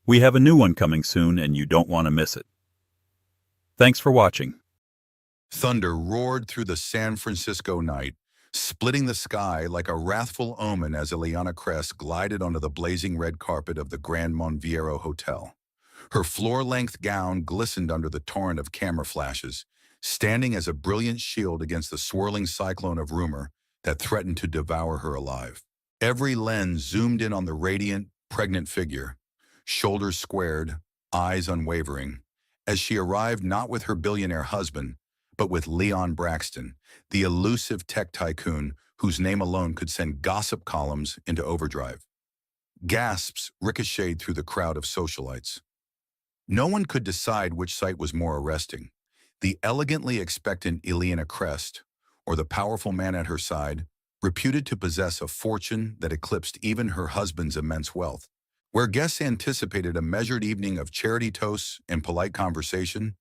We have a new one coming soon, and you don't want to miss it. Thanks for watching. Thunder roared through the San Francisco night, splitting the sky like a wrathful omen as Ileana Crest glided onto the blazing red carpet of the Grand Monviero Hotel. Her floor-length gown glistened under the torrent of camera flashes, standing as a brilliant shield against the swirling cyclone of rumor that threatened to devour her alive. Every lens zoomed in on the radiant, pregnant figure, shoulders squared, eyes unwavering, as she arrived not with her billionaire husband, but with Leon Braxton, the elusive tech tycoon whose name alone could send gossip columns into overdrive. Gasps ricocheted through the crowd of socialites. No one could decide which sight was more arresting: the elegantly expectant Ileana Crest, or the powerful man at her side, reputed to possess a fortune that eclipsed even her husband's immense wealth. Where guests anticipated a measured evening of charity toasts and polite conversation,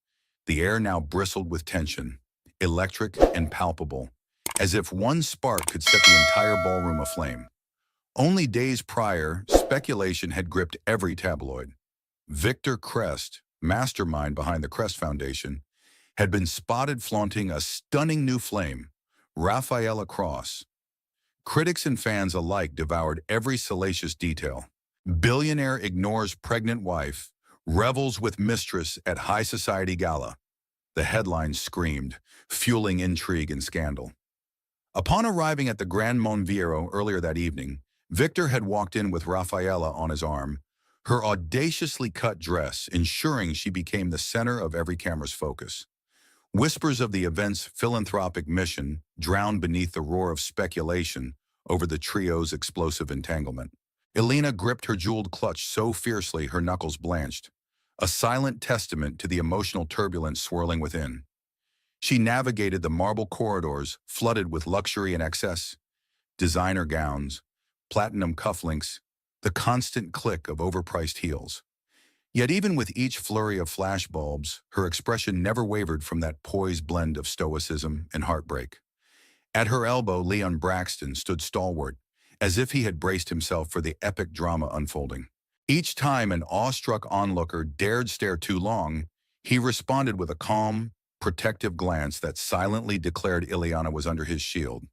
the air now bristled with tension, electric and palpable, as if one spark could set the entire ballroom aflame. Only days prior, speculation had gripped every tabloid. Victor Crest, mastermind behind the Crest Foundation, had been spotted flaunting a stunning new flame, Rafaela Cross. Critics and fans alike devoured every salacious detail. Billionaire ignores pregnant wife, revels with mistress at high society gala. The headlines screamed, fueling intrigue and scandal. Upon arriving at the Grand Monviero earlier that evening, Victor had walked in with Rafaela on his arm, her audaciously cut dress ensuring she became the center of every camera's focus. Whispers of the event's philanthropic mission drowned beneath the roar of speculation over the trio's explosive entanglement. Elena gripped her jeweled clutch so fiercely her knuckles blanched, a silent testament to the emotional turbulence swirling within. She navigated the marble corridors flooded with luxury and excess, designer gowns, platinum cufflinks, the constant click of overpriced heels. Yet even with each flurry of flashbulbs, her expression never wavered from that poised blend of stoicism and heartbreak. At her elbow, Leon Braxton stood stalwart, as if he had braced himself for the epic drama unfolding. Each time an awestruck onlooker dared stare too long, he responded with a calm, protective glance that silently declared Ileana was under his shield.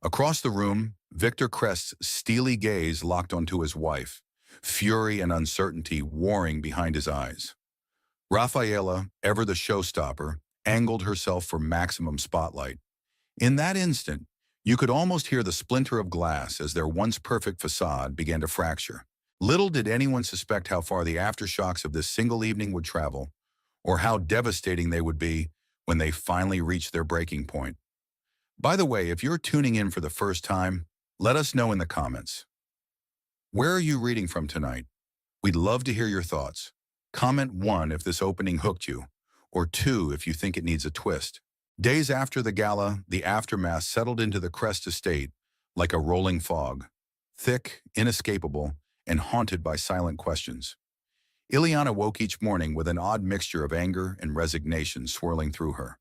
Across the room, Victor Crest's steely gaze locked onto his wife, fury and uncertainty warring behind his eyes. Rafaela, ever the showstopper, angled herself for maximum spotlight. In that instant, you could almost hear the splinter of glass as their once perfect facade began to fracture. Little did anyone suspect how far the aftershocks of this single evening would travel, or how devastating they would be when they finally reached their breaking point. By the way, if you're tuning in for the first time, let us know in the comments. Where are you reading from tonight? We'd love to hear your thoughts. Comment 1 if this opening hooked you, or 2 if you think it needs a twist. Days after the gala, the aftermath settled into the Crest estate like a rolling fog, thick, inescapable, and haunted by silent questions. Ileana woke each morning with an odd mixture of anger and resignation swirling through her.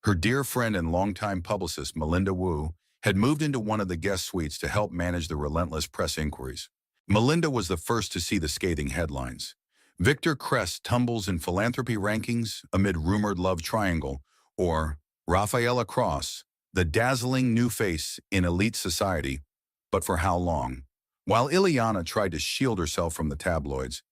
Her dear friend and longtime publicist, Melinda Wu, had moved into one of the guest suites to help manage the relentless press inquiries. Melinda was the first to see the scathing headlines. Victor Crest tumbles in philanthropy rankings amid rumored love triangle, or Rafaela Cross, the dazzling new face in elite society, but for how long? While Ileana tried to shield herself from the tabloids,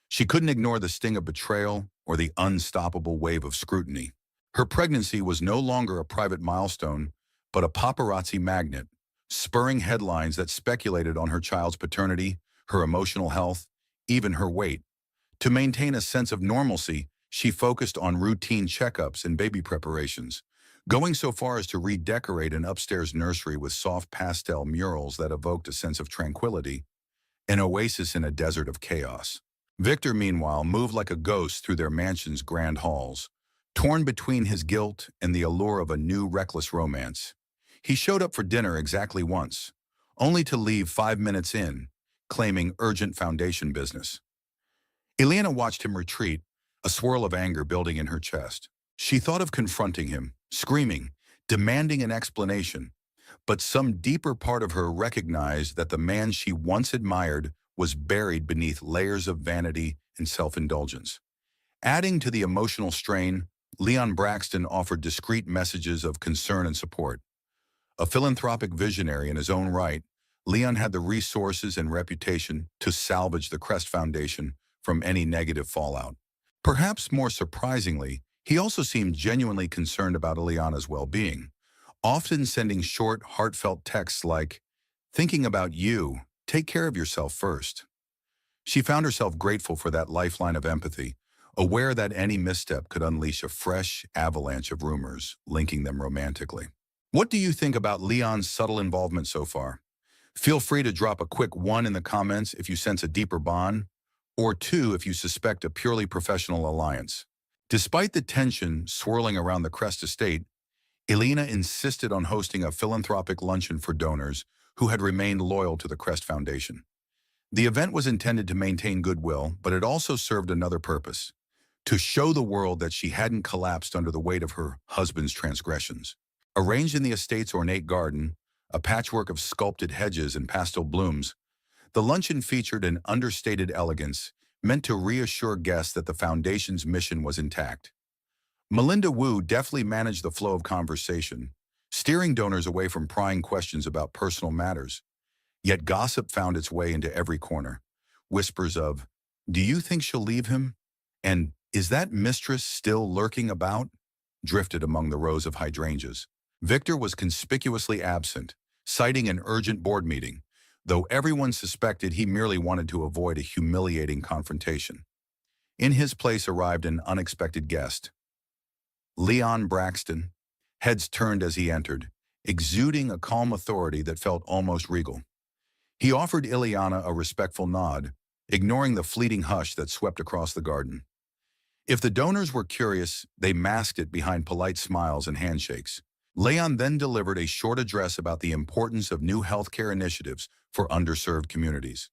she couldn't ignore the sting of betrayal or the unstoppable wave of scrutiny. Her pregnancy was no longer a private milestone, but a paparazzi magnet, spurring headlines that speculated on her child's paternity, her emotional health, even her weight. To maintain a sense of normalcy, she focused on routine checkups and baby preparations, going so far as to redecorate an upstairs nursery with soft pastel murals that evoked a sense of tranquility, an oasis in a desert of chaos. Victor, meanwhile, moved like a ghost through their mansion's grand halls, torn between his guilt and the allure of a new reckless romance. He showed up for dinner exactly once, only to leave 5 minutes in, claiming urgent foundation business. Elena watched him retreat, a swirl of anger building in her chest. She thought of confronting him, screaming, demanding an explanation, but some deeper part of her recognized that the man she once admired was buried beneath layers of vanity and self-indulgence. Adding to the emotional strain, Leon Braxton offered discreet messages of concern and support. A philanthropic visionary in his own right, Leon had the resources and reputation to salvage the Crest Foundation from any negative fallout. Perhaps more surprisingly, he also seemed genuinely concerned about Ileana's well-being, often sending short, heartfelt texts like, "Thinking about you, take care of yourself first." She found herself grateful for that lifeline of empathy, aware that any misstep could unleash a fresh avalanche of rumors linking them romantically. What do you think about Leon's subtle involvement so far? Feel free to drop a quick 1 in the comments if you sense a deeper bond, or 2 if you suspect a purely professional alliance. Despite the tension swirling around the Crest estate, Elena insisted on hosting a philanthropic luncheon for donors who had remained loyal to the Crest Foundation. The event was intended to maintain goodwill, but it also served another purpose: to show the world that she hadn't collapsed under the weight of her husband's transgressions. Arranged in the estate's ornate garden, a patchwork of sculpted hedges and pastel blooms, the luncheon featured an understated elegance meant to reassure guests that the foundation's mission was intact. Melinda Wu deftly managed the flow of conversation, steering donors away from prying questions about personal matters. Yet gossip found its way into every corner. Whispers of, "Do you think she'll leave him?" And "Is that mistress still lurking about?" drifted among the rows of hydrangeas. Victor was conspicuously absent, citing an urgent board meeting, though everyone suspected he merely wanted to avoid a humiliating confrontation. In his place arrived an unexpected guest, Leon Braxton. Heads turned as he entered, exuding a calm authority that felt almost regal. He offered Ileana a respectful nod, ignoring the fleeting hush that swept across the garden. If the donors were curious, they masked it behind polite smiles and handshakes. Leon then delivered a short address about the importance of new healthcare initiatives for underserved communities,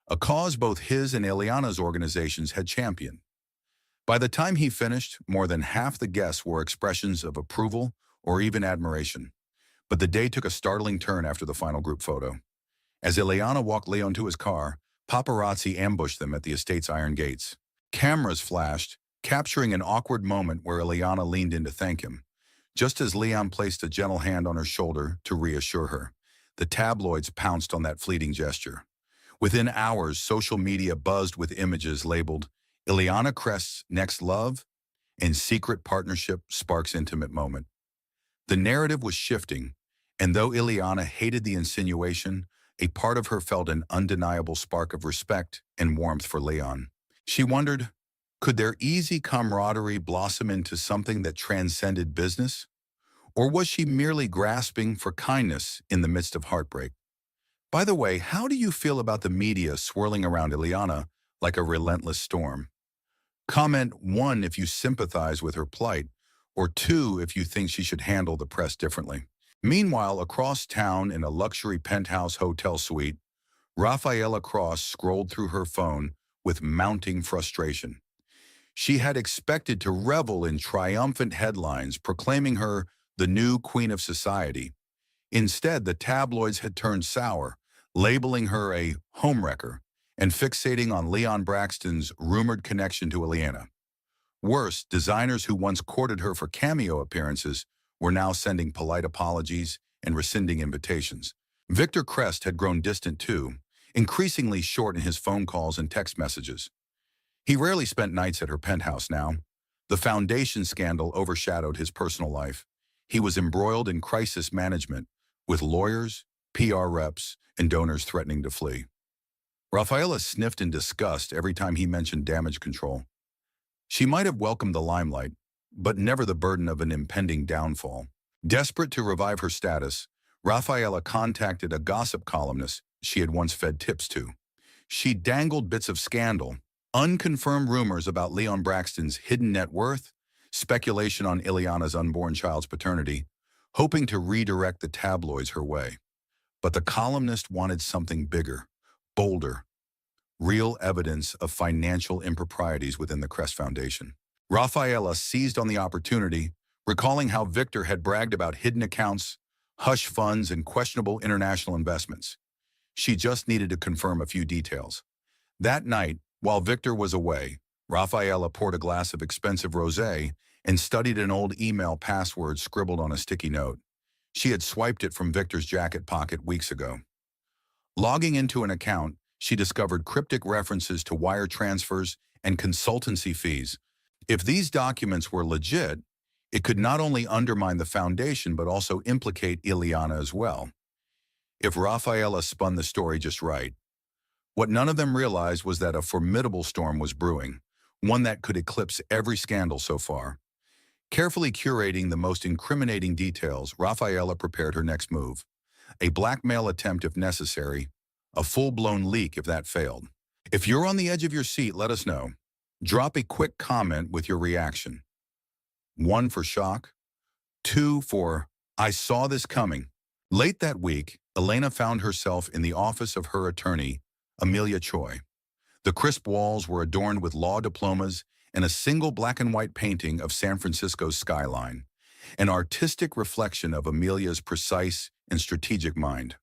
a cause both his and Ileana's organizations had championed. By the time he finished, more than half the guests wore expressions of approval or even admiration. But the day took a startling turn after the final group photo. As Ileana walked Leon to his car, paparazzi ambushed them at the estate's iron gates. Cameras flashed, capturing an awkward moment where Ileana leaned in to thank him. Just as Leon placed a gentle hand on her shoulder to reassure her, the tabloids pounced on that fleeting gesture. Within hours, social media buzzed with images labeled Ileana Crest's Next Love and Secret Partnership Sparks Intimate Moment. The narrative was shifting, and though Ileana hated the insinuation, a part of her felt an undeniable spark of respect and warmth for Leon. She wondered, could their easy camaraderie blossom into something that transcended business? Or was she merely grasping for kindness in the midst of heartbreak? By the way, how do you feel about the media swirling around Ileana like a relentless storm? Comment 1 if you sympathize with her plight, or 2 if you think she should handle the press differently. Meanwhile, across town in a luxury penthouse hotel suite, Rafaela Cross scrolled through her phone with mounting frustration. She had expected to revel in triumphant headlines proclaiming her the new queen of society. Instead, the tabloids had turned sour, labeling her a homewrecker and fixating on Leon Braxton's rumored connection to Ileana. Worse, designers who once courted her for cameo appearances were now sending polite apologies and rescinding invitations. Victor Crest had grown distant too, increasingly short in his phone calls and text messages. He rarely spent nights at her penthouse now. The foundation scandal overshadowed his personal life. He was embroiled in crisis management, with lawyers, PR reps, and donors threatening to flee. Rafaela sniffed in disgust every time he mentioned damage control. She might have welcomed the limelight, but never the burden of an impending downfall. Desperate to revive her status, Rafaela contacted a gossip columnist she had once fed tips to. She dangled bits of scandal, unconfirmed rumors about Leon Braxton's hidden net worth, speculation on Ileana's unborn child's paternity, hoping to redirect the tabloids her way. But the columnist wanted something bigger, bolder, real evidence of financial improprieties within the Crest Foundation. Rafaela seized on the opportunity, recalling how Victor had bragged about hidden accounts, hush funds, and questionable international investments. She just needed to confirm a few details. That night, while Victor was away, Rafaela poured a glass of expensive rosé and studied an old email password scribbled on a sticky note. She had swiped it from Victor's jacket pocket weeks ago. Logging into an account, she discovered cryptic references to wire transfers and consultancy fees. If these documents were legit, it could not only undermine the foundation but also implicate Ileana as well. If Rafaela spun the story just right. What none of them realized was that a formidable storm was brewing, one that could eclipse every scandal so far. Carefully curating the most incriminating details, Rafaela prepared her next move. A blackmail attempt if necessary, a full-blown leak if that failed. If you're on the edge of your seat, let us know. Drop a quick comment with your reaction. 1 for shock, 2 for I saw this coming. Late that week, Elena found herself in the office of her attorney, Amelia Choi. The crisp walls were adorned with law diplomas and a single black and white painting of San Francisco's skyline, an artistic reflection of Amelia's precise and strategic mind.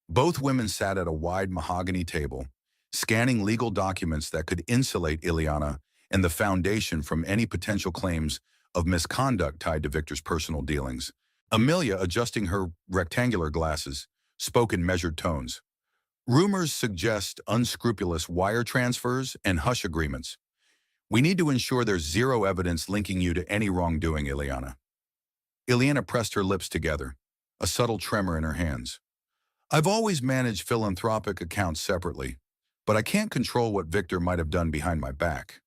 Both women sat at a wide mahogany table, scanning legal documents that could insulate Ileana and the foundation from any potential claims of misconduct tied to Victor's personal dealings. Amelia, adjusting her rectangular glasses, spoke in measured tones. Rumors suggest unscrupulous wire transfers and hush agreements. We need to ensure there's zero evidence linking you to any wrongdoing, Ileana. Ileana pressed her lips together, a subtle tremor in her hands. I've always managed philanthropic accounts separately, but I can't control what Victor might have done behind my back.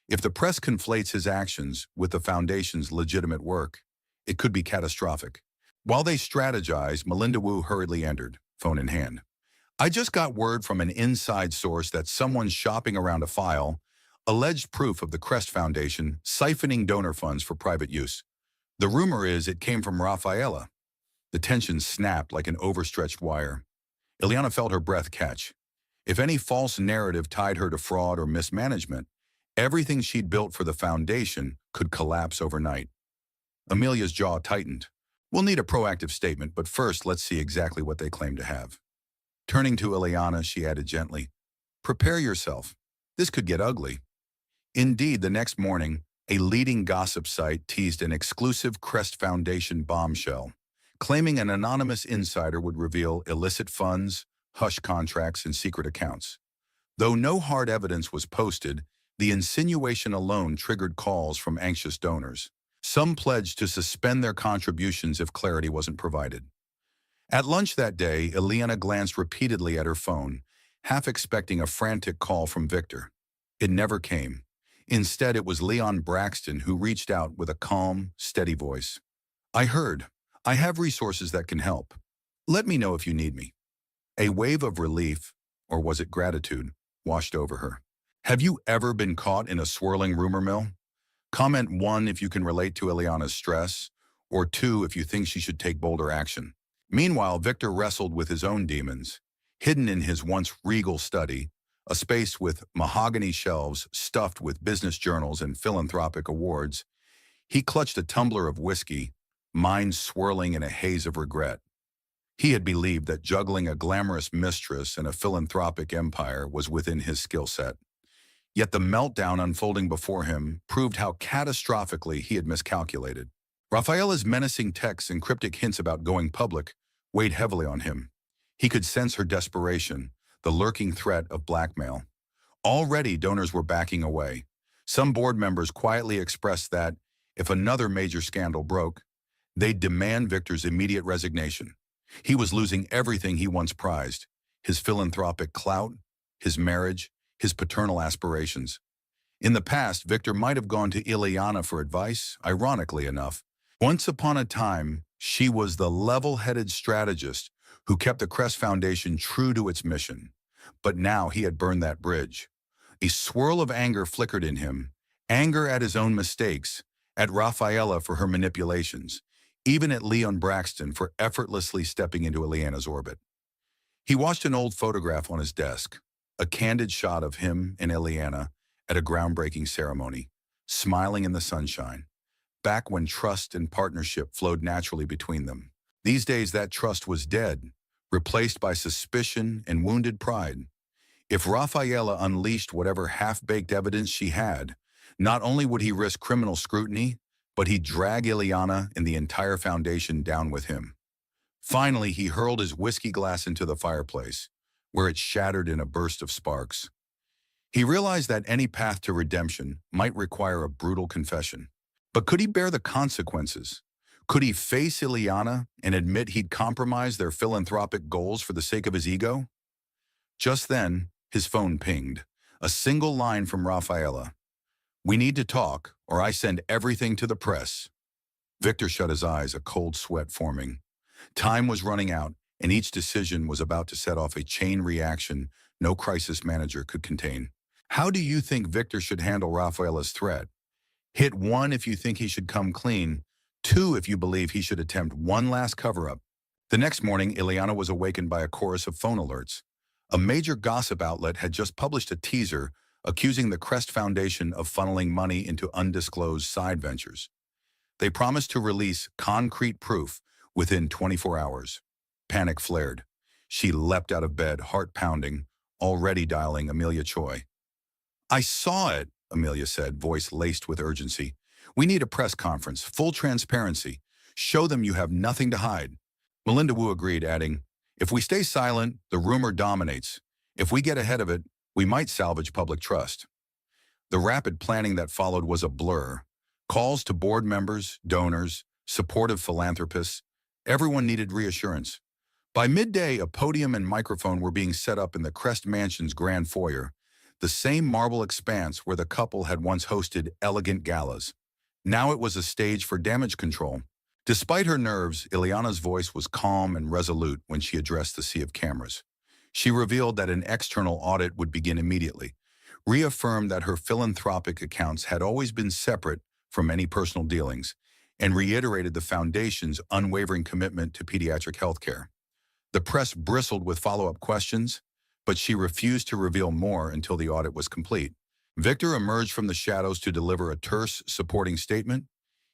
If the press conflates his actions with the Foundation's legitimate work, it could be catastrophic. While they strategized, Melinda Wu hurriedly entered, phone in hand. I just got word from an inside source that someone's shopping around a file, alleged proof of the Crest Foundation siphoning donor funds for private use. The rumor is it came from Rafaela. The tension snapped like an overstretched wire. Ileana felt her breath catch. If any false narrative tied her to fraud or mismanagement, everything she'd built for the Foundation could collapse overnight. Amelia's jaw tightened. We'll need a proactive statement, but first let's see exactly what they claim to have. Turning to Ileana, she added gently, prepare yourself. This could get ugly. Indeed, the next morning, a leading gossip site teased an exclusive Crest Foundation bombshell, claiming an anonymous insider would reveal illicit funds, hush contracts, and secret accounts. Though no hard evidence was posted, the insinuation alone triggered calls from anxious donors. Some pledged to suspend their contributions if clarity wasn't provided. At lunch that day, Ileana glanced repeatedly at her phone, half expecting a frantic call from Victor. It never came. Instead, it was Leon Braxton who reached out with a calm, steady voice. I heard. I have resources that can help. Let me know if you need me. A wave of relief, or was it gratitude, washed over her. Have you ever been caught in a swirling rumor mill? Comment 1 if you can relate to Ileana's stress, or 2 if you think she should take bolder action. Meanwhile, Victor wrestled with his own demons. Hidden in his once regal study, a space with mahogany shelves stuffed with business journals and philanthropic awards, he clutched a tumbler of whiskey, mind swirling in a haze of regret. He had believed that juggling a glamorous mistress and a philanthropic empire was within his skill set. Yet the meltdown unfolding before him proved how catastrophically he had miscalculated. Rafaela's menacing texts and cryptic hints about going public weighed heavily on him. He could sense her desperation, the lurking threat of blackmail. Already, donors were backing away. Some board members quietly expressed that, if another major scandal broke, they'd demand Victor's immediate resignation. He was losing everything he once prized: his philanthropic clout, his marriage, his paternal aspirations. In the past, Victor might have gone to Ileana for advice, ironically enough. Once upon a time, she was the level-headed strategist who kept the Crest Foundation true to its mission. But now he had burned that bridge. A swirl of anger flickered in him, anger at his own mistakes, at Rafaela for her manipulations, even at Leon Braxton for effortlessly stepping into Ileana's orbit. He watched an old photograph on his desk, a candid shot of him and Ileana at a groundbreaking ceremony, smiling in the sunshine, back when trust and partnership flowed naturally between them. These days, that trust was dead, replaced by suspicion and wounded pride. If Rafaela unleashed whatever half-baked evidence she had, not only would he risk criminal scrutiny, but he'd drag Ileana and the entire foundation down with him. Finally, he hurled his whiskey glass into the fireplace, where it shattered in a burst of sparks. He realized that any path to redemption might require a brutal confession. But could he bear the consequences? Could he face Ileana and admit he'd compromised their philanthropic goals for the sake of his ego? Just then, his phone pinged, a single line from Rafaela. We need to talk, or I send everything to the press. Victor shut his eyes, a cold sweat forming. Time was running out, and each decision was about to set off a chain reaction no crisis manager could contain. How do you think Victor should handle Rafaela's threat? Hit 1 if you think he should come clean, 2 if you believe he should attempt one last cover-up. The next morning, Ileana was awakened by a chorus of phone alerts. A major gossip outlet had just published a teaser accusing the Crest Foundation of funneling money into undisclosed side ventures. They promised to release concrete proof within 24 hours. Panic flared. She leapt out of bed, heart pounding, already dialing Amelia Choi. I saw it, Amelia said, voice laced with urgency. We need a press conference, full transparency. Show them you have nothing to hide. Melinda Wu agreed, adding, if we stay silent, the rumor dominates. If we get ahead of it, we might salvage public trust. The rapid planning that followed was a blur. Calls to board members, donors, supportive philanthropists, everyone needed reassurance. By midday, a podium and microphone were being set up in the Crest Mansion's grand foyer, the same marble expanse where the couple had once hosted elegant galas. Now it was a stage for damage control. Despite her nerves, Ileana's voice was calm and resolute when she addressed the sea of cameras. She revealed that an external audit would begin immediately, reaffirmed that her philanthropic accounts had always been separate from any personal dealings, and reiterated the foundation's unwavering commitment to pediatric healthcare. The press bristled with follow-up questions, but she refused to reveal more until the audit was complete. Victor emerged from the shadows to deliver a terse, supporting statement.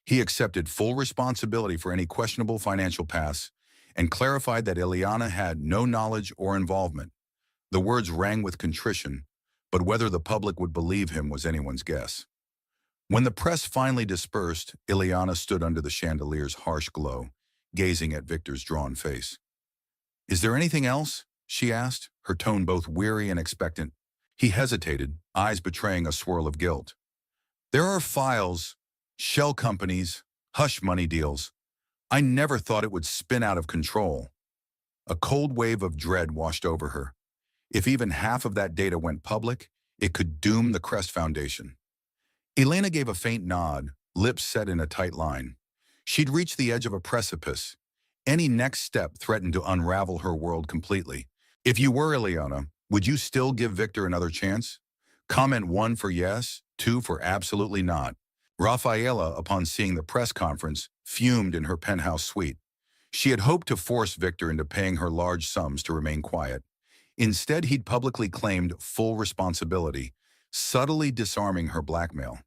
He accepted full responsibility for any questionable financial paths and clarified that Ileana had no knowledge or involvement. The words rang with contrition, but whether the public would believe him was anyone's guess. When the press finally dispersed, Ileana stood under the chandelier's harsh glow, gazing at Victor's drawn face. Is there anything else? She asked, her tone both weary and expectant. He hesitated, eyes betraying a swirl of guilt. There are files, shell companies, hush money deals. I never thought it would spin out of control. A cold wave of dread washed over her. If even half of that data went public, it could doom the Crest Foundation. Elena gave a faint nod, lips set in a tight line. She'd reached the edge of a precipice. Any next step threatened to unravel her world completely. If you were Ileana, would you still give Victor another chance? Comment 1 for yes, 2 for absolutely not. Rafaela, upon seeing the press conference, fumed in her penthouse suite. She had hoped to force Victor into paying her large sums to remain quiet. Instead, he'd publicly claimed full responsibility, subtly disarming her blackmail.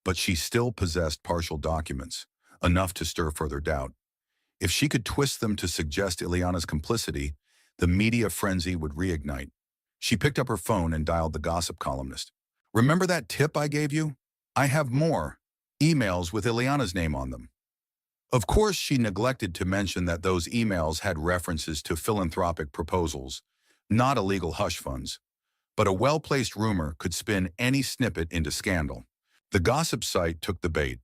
But she still possessed partial documents, enough to stir further doubt. If she could twist them to suggest Ileana's complicity, the media frenzy would reignite. She picked up her phone and dialed the gossip columnist. Remember that tip I gave you? I have more. Emails with Ileana's name on them. Of course, she neglected to mention that those emails had references to philanthropic proposals, not illegal hush funds. But a well-placed rumor could spin any snippet into scandal. The gossip site took the bait,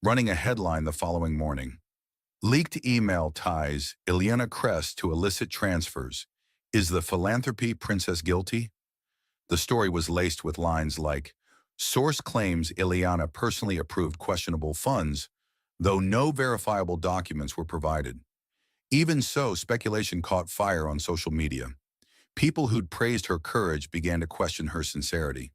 running a headline the following morning. Leaked email ties Ileana Crest to illicit transfers. Is the philanthropy princess guilty? The story was laced with lines like, source claims Ileana personally approved questionable funds, though no verifiable documents were provided. Even so, speculation caught fire on social media. People who'd praised her courage began to question her sincerity.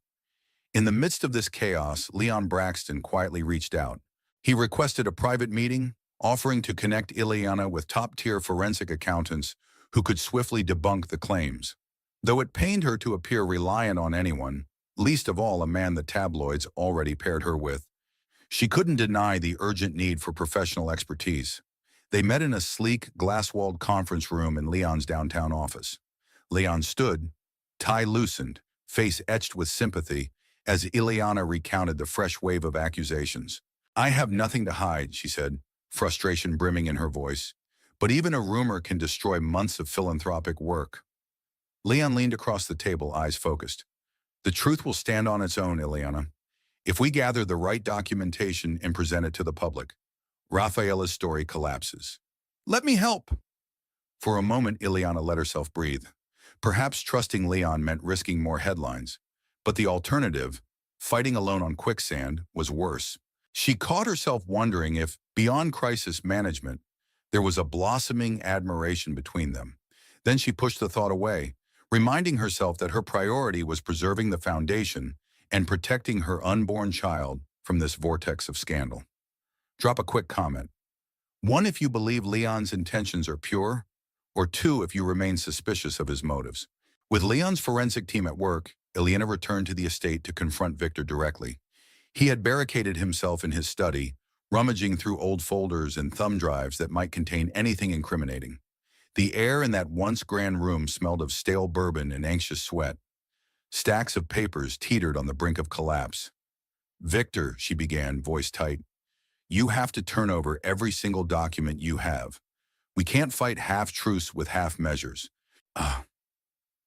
In the midst of this chaos, Leon Braxton quietly reached out. He requested a private meeting, offering to connect Ileana with top-tier forensic accountants who could swiftly debunk the claims. Though it pained her to appear reliant on anyone, least of all a man the tabloids already paired her with, she couldn't deny the urgent need for professional expertise. They met in a sleek, glass-walled conference room in Leon's downtown office. Leon stood, tie loosened, face etched with sympathy, as Ileana recounted the fresh wave of accusations. I have nothing to hide, she said, frustration brimming in her voice. But even a rumor can destroy months of philanthropic work. Leon leaned across the table, eyes focused. The truth will stand on its own, Ileana. If we gather the right documentation and present it to the public, Rafaela's story collapses. Let me help. For a moment, Ileana let herself breathe. Perhaps trusting Leon meant risking more headlines. But the alternative, fighting alone on quicksand, was worse. She caught herself wondering if, beyond crisis management, there was a blossoming admiration between them. Then she pushed the thought away, reminding herself that her priority was preserving the foundation and protecting her unborn child from this vortex of scandal. Drop a quick comment. 1, if you believe Leon's intentions are pure, or 2, if you remain suspicious of his motives. With Leon's forensic team at work, Ileana returned to the estate to confront Victor directly. He had barricaded himself in his study, rummaging through old folders and thumb drives that might contain anything incriminating. The air in that once grand room smelled of stale bourbon and anxious sweat. Stacks of papers teetered on the brink of collapse. Victor, she began, voice tight, You have to turn over every single document you have. We can't fight half-truths with half measures. Ah,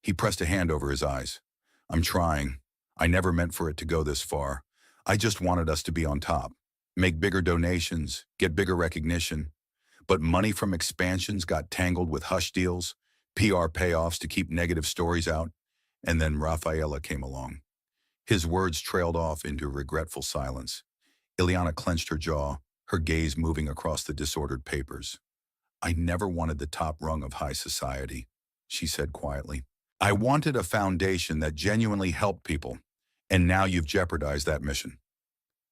he pressed a hand over his eyes. I'm trying. I never meant for it to go this far. I just wanted us to be on top. Make bigger donations, get bigger recognition. But money from expansions got tangled with hush deals, PR payoffs to keep negative stories out, and then Rafaela came along. His words trailed off into regretful silence. Ileana clenched her jaw, her gaze moving across the disordered papers. I never wanted the top rung of high society, she said quietly. I wanted a foundation that genuinely helped people, and now you've jeopardized that mission.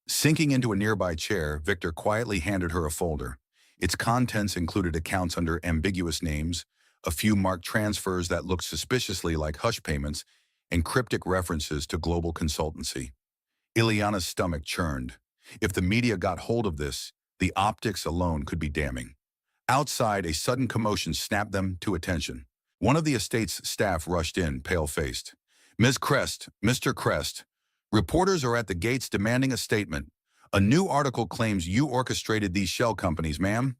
Sinking into a nearby chair, Victor quietly handed her a folder. Its contents included accounts under ambiguous names, a few marked transfers that looked suspiciously like hush payments, and cryptic references to global consultancy. Ileana's stomach churned. If the media got hold of this, the optics alone could be damning. Outside, a sudden commotion snapped them to attention. One of the estate's staff rushed in, pale-faced. Ms. Crest, Mr. Crest, reporters are at the gates demanding a statement. A new article claims you orchestrated these shell companies, ma'am.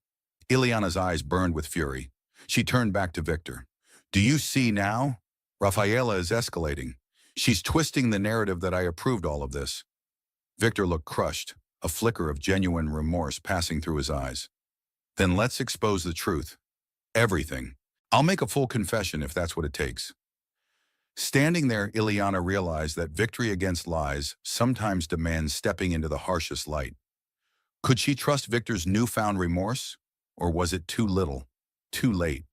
Ileana's eyes burned with fury. She turned back to Victor. Do you see now? Rafaela is escalating. She's twisting the narrative that I approved all of this. Victor looked crushed, a flicker of genuine remorse passing through his eyes. Then let's expose the truth. Everything. I'll make a full confession if that's what it takes. Standing there, Ileana realized that victory against lies sometimes demands stepping into the harshest light. Could she trust Victor's newfound remorse? Or was it too little, too late?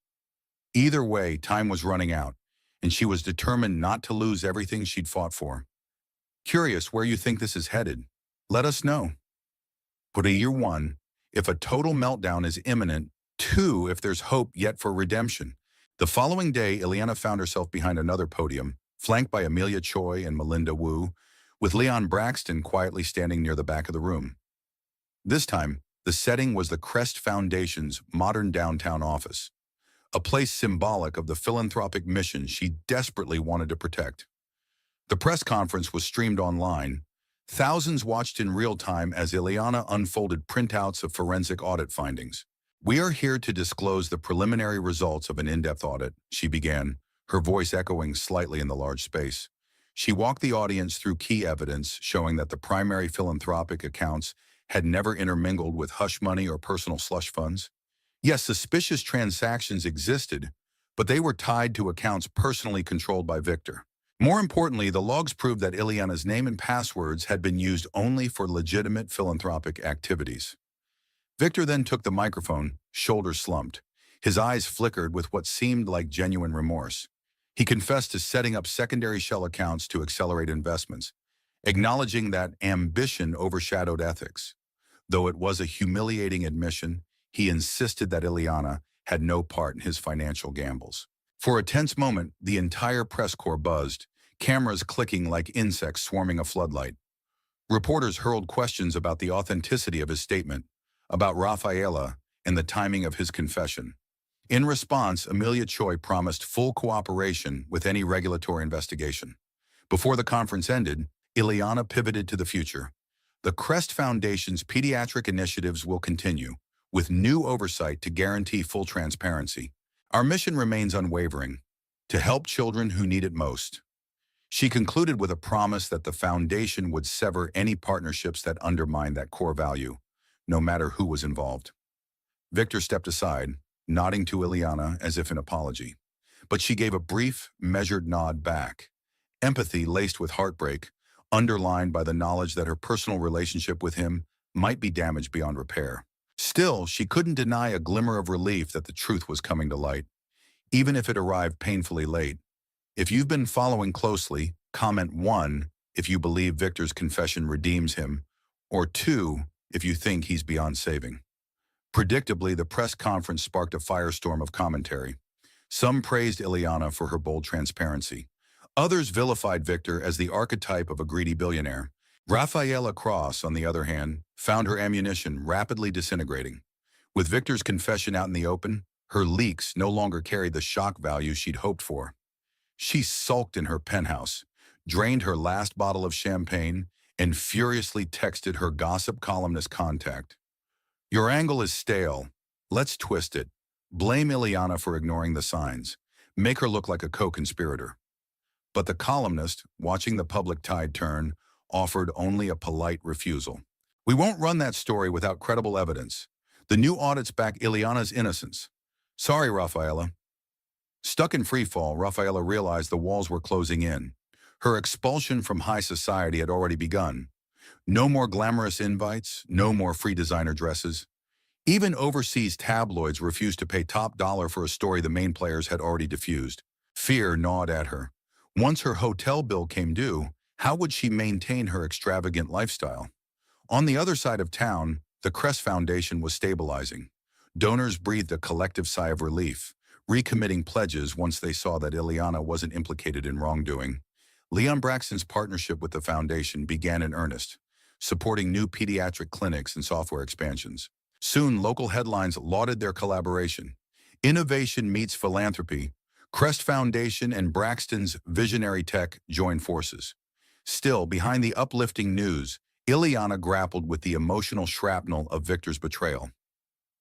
Either way, time was running out, and she was determined not to lose everything she'd fought for. Curious where you think this is headed? Let us know. But year 1, if a total meltdown is imminent, 2, if there's hope yet for redemption. The following day, Ileana found herself behind another podium, flanked by Amelia Choi and Melinda Wu, with Leon Braxton quietly standing near the back of the room. This time, the setting was the Crest Foundation's modern downtown office, a place symbolic of the philanthropic mission she desperately wanted to protect. The press conference was streamed online. Thousands watched in real time as Ileana unfolded printouts of forensic audit findings. We are here to disclose the preliminary results of an in-depth audit, she began, her voice echoing slightly in the large space. She walked the audience through key evidence showing that the primary philanthropic accounts had never intermingled with hush money or personal slush funds. Yes, suspicious transactions existed, but they were tied to accounts personally controlled by Victor. More importantly, the logs proved that Ileana's name and passwords had been used only for legitimate philanthropic activities. Victor then took the microphone, shoulders slumped. His eyes flickered with what seemed like genuine remorse. He confessed to setting up secondary shell accounts to accelerate investments, acknowledging that ambition overshadowed ethics. Though it was a humiliating admission, he insisted that Ileana had no part in his financial gambles. For a tense moment, the entire press corps buzzed, cameras clicking like insects swarming a floodlight. Reporters hurled questions about the authenticity of his statement, about Rafaela, and the timing of his confession. In response, Amelia Choi promised full cooperation with any regulatory investigation. Before the conference ended, Ileana pivoted to the future. The Crest Foundation's pediatric initiatives will continue, with new oversight to guarantee full transparency. Our mission remains unwavering, to help children who need it most. She concluded with a promise that the foundation would sever any partnerships that undermine that core value, no matter who was involved. Victor stepped aside, nodding to Ileana as if in apology. But she gave a brief, measured nod back. Empathy laced with heartbreak, underlined by the knowledge that her personal relationship with him might be damaged beyond repair. Still, she couldn't deny a glimmer of relief that the truth was coming to light, even if it arrived painfully late. If you've been following closely, comment 1 if you believe Victor's confession redeems him, or 2 if you think he's beyond saving. Predictably, the press conference sparked a firestorm of commentary. Some praised Ileana for her bold transparency. Others vilified Victor as the archetype of a greedy billionaire. Rafaela Cross, on the other hand, found her ammunition rapidly disintegrating. With Victor's confession out in the open, her leaks no longer carried the shock value she'd hoped for. She sulked in her penthouse, drained her last bottle of champagne, and furiously texted her gossip columnist contact. Your angle is stale. Let's twist it. Blame Ileana for ignoring the signs. Make her look like a co-conspirator. But the columnist, watching the public tide turn, offered only a polite refusal. We won't run that story without credible evidence. The new audits back Ileana's innocence. Sorry, Rafaela. Stuck in freefall, Rafaela realized the walls were closing in. Her expulsion from high society had already begun. No more glamorous invites, no more free designer dresses. Even overseas tabloids refused to pay top dollar for a story the main players had already diffused. Fear gnawed at her. Once her hotel bill came due, how would she maintain her extravagant lifestyle? On the other side of town, the Crest Foundation was stabilizing. Donors breathed a collective sigh of relief, recommitting pledges once they saw that Ileana wasn't implicated in wrongdoing. Leon Braxton's partnership with the foundation began in earnest, supporting new pediatric clinics and software expansions. Soon, local headlines lauded their collaboration. Innovation meets philanthropy. Crest Foundation and Braxton's visionary tech joined forces. Still, behind the uplifting news, Ileana grappled with the emotional shrapnel of Victor's betrayal.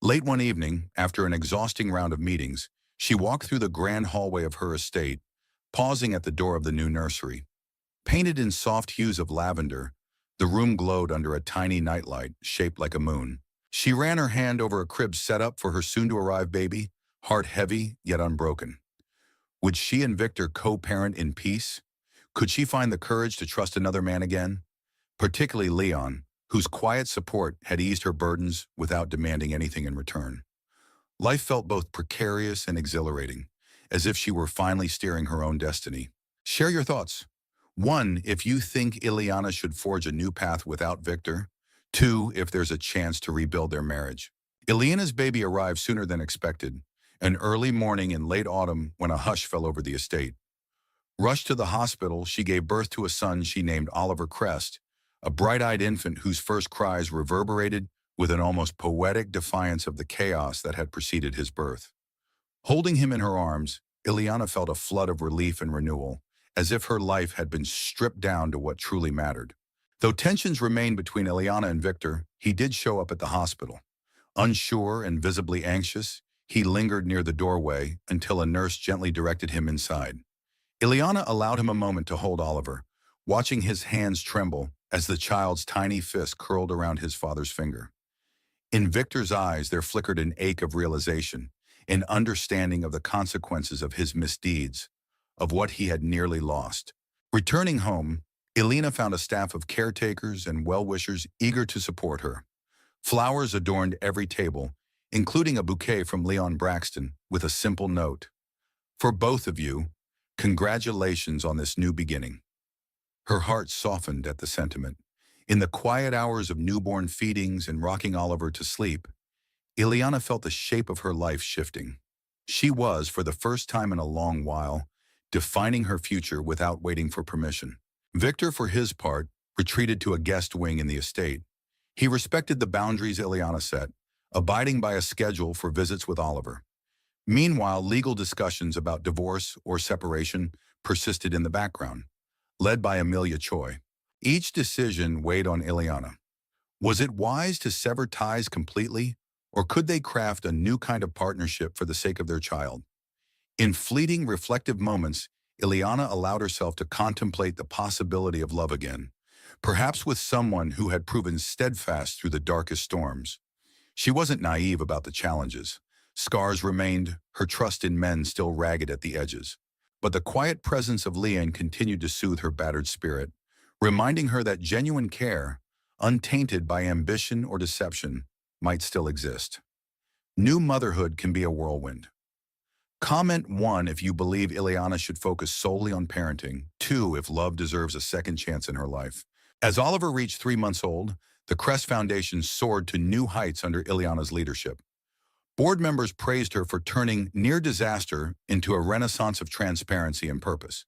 Late one evening, after an exhausting round of meetings, she walked through the grand hallway of her estate, pausing at the door of the new nursery. Painted in soft hues of lavender, the room glowed under a tiny nightlight shaped like a moon. She ran her hand over a crib set up for her soon-to-arrive baby, heart heavy yet unbroken. Would she and Victor co-parent in peace? Could she find the courage to trust another man again? Particularly Leon, whose quiet support had eased her burdens without demanding anything in return. Life felt both precarious and exhilarating, as if she were finally steering her own destiny. Share your thoughts. 1, if you think Ileana should forge a new path without Victor. 2, if there's a chance to rebuild their marriage. Ileana's baby arrived sooner than expected, an early morning in late autumn when a hush fell over the estate. Rushed to the hospital, she gave birth to a son she named Oliver Crest, a bright-eyed infant whose first cries reverberated with an almost poetic defiance of the chaos that had preceded his birth. Holding him in her arms, Ileana felt a flood of relief and renewal, as if her life had been stripped down to what truly mattered. Though tensions remained between Ileana and Victor, he did show up at the hospital. Unsure and visibly anxious, he lingered near the doorway until a nurse gently directed him inside. Ileana allowed him a moment to hold Oliver, watching his hands tremble as the child's tiny fist curled around his father's finger. In Victor's eyes there flickered an ache of realization, an understanding of the consequences of his misdeeds, of what he had nearly lost. Returning home, Ileana found a staff of caretakers and well-wishers eager to support her. Flowers adorned every table, including a bouquet from Leon Braxton with a simple note. For both of you, congratulations on this new beginning. Her heart softened at the sentiment. In the quiet hours of newborn feedings and rocking Oliver to sleep, Ileana felt the shape of her life shifting. She was, for the first time in a long while, defining her future without waiting for permission. Victor, for his part, retreated to a guest wing in the estate. He respected the boundaries Ileana set, abiding by a schedule for visits with Oliver. Meanwhile, legal discussions about divorce or separation persisted in the background, led by Amelia Choi. Each decision weighed on Ileana. Was it wise to sever ties completely, or could they craft a new kind of partnership for the sake of their child? In fleeting, reflective moments, Ileana allowed herself to contemplate the possibility of love again, perhaps with someone who had proven steadfast through the darkest storms. She wasn't naive about the challenges. Scars remained, her trust in men still ragged at the edges. But the quiet presence of Leon continued to soothe her battered spirit, reminding her that genuine care, untainted by ambition or deception, might still exist. New motherhood can be a whirlwind. Comment 1 if you believe Ileana should focus solely on parenting. 2 if love deserves a second chance in her life. As Oliver reached 3 months old, the Crest Foundation soared to new heights under Ileana's leadership. Board members praised her for turning near disaster into a renaissance of transparency and purpose.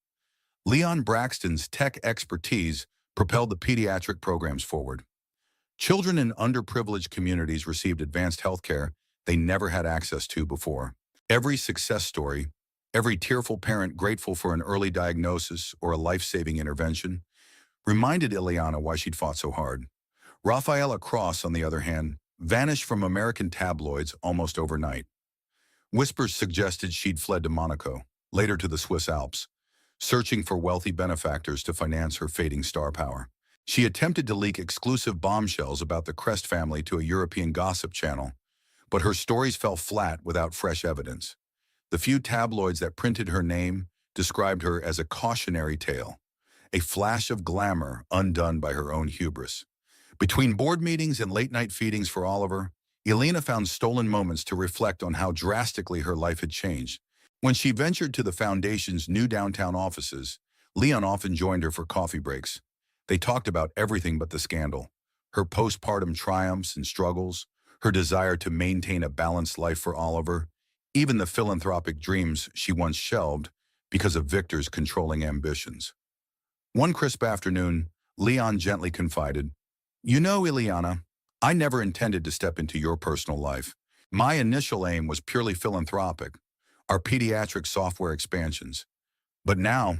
Leon Braxton's tech expertise propelled the pediatric programs forward. Children in underprivileged communities received advanced health care they never had access to before. Every success story, every tearful parent grateful for an early diagnosis or a life-saving intervention, reminded Ileana why she'd fought so hard. Rafaela Cross, on the other hand, vanished from American tabloids almost overnight. Whispers suggested she'd fled to Monaco, later to the Swiss Alps, searching for wealthy benefactors to finance her fading star power. She attempted to leak exclusive bombshells about the Crest family to a European gossip channel, but her stories fell flat without fresh evidence. The few tabloids that printed her name described her as a cautionary tale, a flash of glamour undone by her own hubris. Between board meetings and late-night feedings for Oliver, Elena found stolen moments to reflect on how drastically her life had changed. When she ventured to the Foundation's new downtown offices, Leon often joined her for coffee breaks. They talked about everything but the scandal, her postpartum triumphs and struggles, her desire to maintain a balanced life for Oliver, even the philanthropic dreams she once shelved because of Victor's controlling ambitions. One crisp afternoon, Leon gently confided, "You know, Ileana, I never intended to step into your personal life. My initial aim was purely philanthropic, our pediatric software expansions. But now,"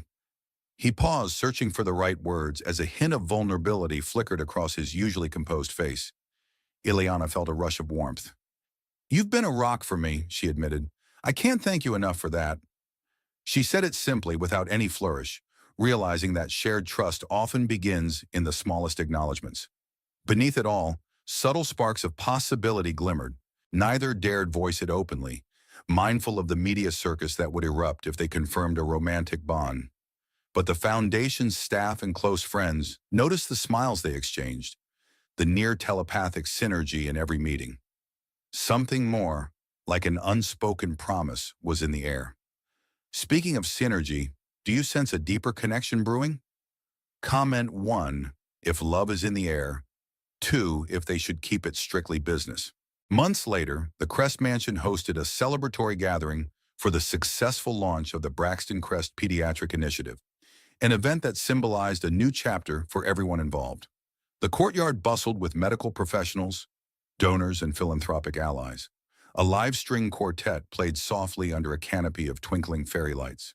he paused, searching for the right words as a hint of vulnerability flickered across his usually composed face. Ileana felt a rush of warmth. "You've been a rock for me," she admitted. "I can't thank you enough for that." She said it simply, without any flourish, realizing that shared trust often begins in the smallest acknowledgments. Beneath it all, subtle sparks of possibility glimmered. Neither dared voice it openly, mindful of the media circus that would erupt if they confirmed a romantic bond. But the Foundation's staff and close friends noticed the smiles they exchanged, the near telepathic synergy in every meeting. Something more, like an unspoken promise, was in the air. Speaking of synergy, do you sense a deeper connection brewing? Comment 1, if love is in the air. 2, if they should keep it strictly business. Months later, the Crest Mansion hosted a celebratory gathering for the successful launch of the Braxton Crest Pediatric Initiative, an event that symbolized a new chapter for everyone involved. The courtyard bustled with medical professionals, donors, and philanthropic allies. A live string quartet played softly under a canopy of twinkling fairy lights.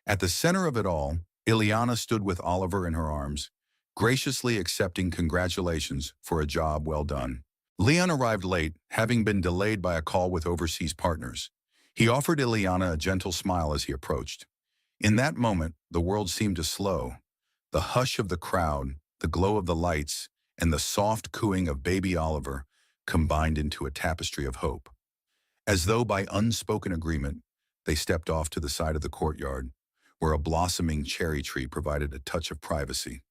At the center of it all, Ileana stood with Oliver in her arms, graciously accepting congratulations for a job well done. Leon arrived late, having been delayed by a call with overseas partners. He offered Ileana a gentle smile as he approached. In that moment, the world seemed to slow. The hush of the crowd, the glow of the lights, and the soft cooing of baby Oliver combined into a tapestry of hope. As though by unspoken agreement, they stepped off to the side of the courtyard, where a blossoming cherry tree provided a touch of privacy.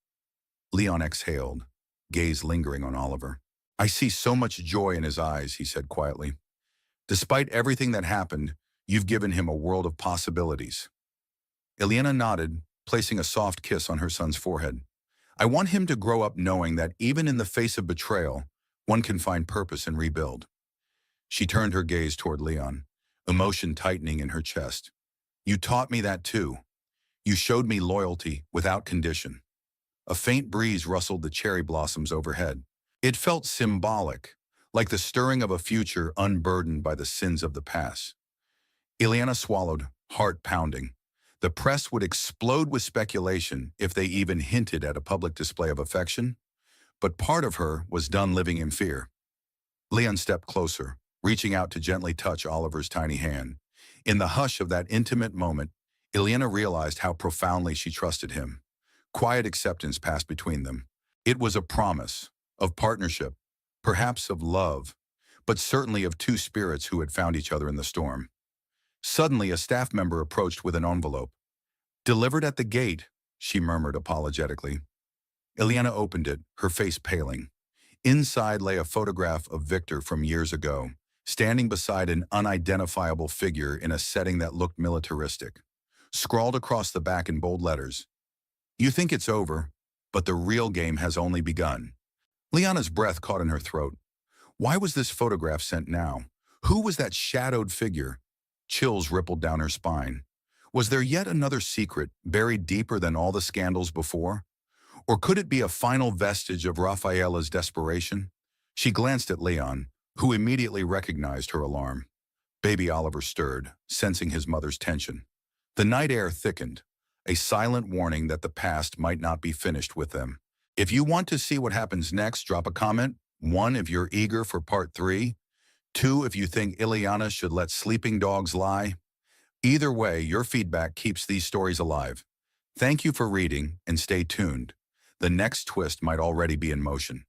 Leon exhaled, gaze lingering on Oliver. "I see so much joy in his eyes," he said quietly. "Despite everything that happened, you've given him a world of possibilities." Ileana nodded, placing a soft kiss on her son's forehead. "I want him to grow up knowing that even in the face of betrayal, one can find purpose and rebuild." She turned her gaze toward Leon, emotion tightening in her chest. "You taught me that too. You showed me loyalty without condition." A faint breeze rustled the cherry blossoms overhead. It felt symbolic, like the stirring of a future unburdened by the sins of the past. Ileana swallowed, heart pounding. The press would explode with speculation if they even hinted at a public display of affection, but part of her was done living in fear. Leon stepped closer, reaching out to gently touch Oliver's tiny hand. In the hush of that intimate moment, Ileana realized how profoundly she trusted him. Quiet acceptance passed between them. It was a promise of partnership, perhaps of love, but certainly of two spirits who had found each other in the storm. Suddenly, a staff member approached with an envelope. "Delivered at the gate," she murmured apologetically. Ileana opened it, her face paling. Inside lay a photograph of Victor from years ago, standing beside an unidentifiable figure in a setting that looked militaristic. Scrawled across the back in bold letters, "You think it's over, but the real game has only begun." Leana's breath caught in her throat. Why was this photograph sent now? Who was that shadowed figure? Chills rippled down her spine. Was there yet another secret buried deeper than all the scandals before? Or could it be a final vestige of Rafaela's desperation? She glanced at Leon, who immediately recognized her alarm. Baby Oliver stirred, sensing his mother's tension. The night air thickened, a silent warning that the past might not be finished with them. If you want to see what happens next, drop a comment, One, if you're eager for part 3. Two, if you think Ileana should let sleeping dogs lie. Either way, your feedback keeps these stories alive. Thank you for reading, and stay tuned. The next twist might already be in motion.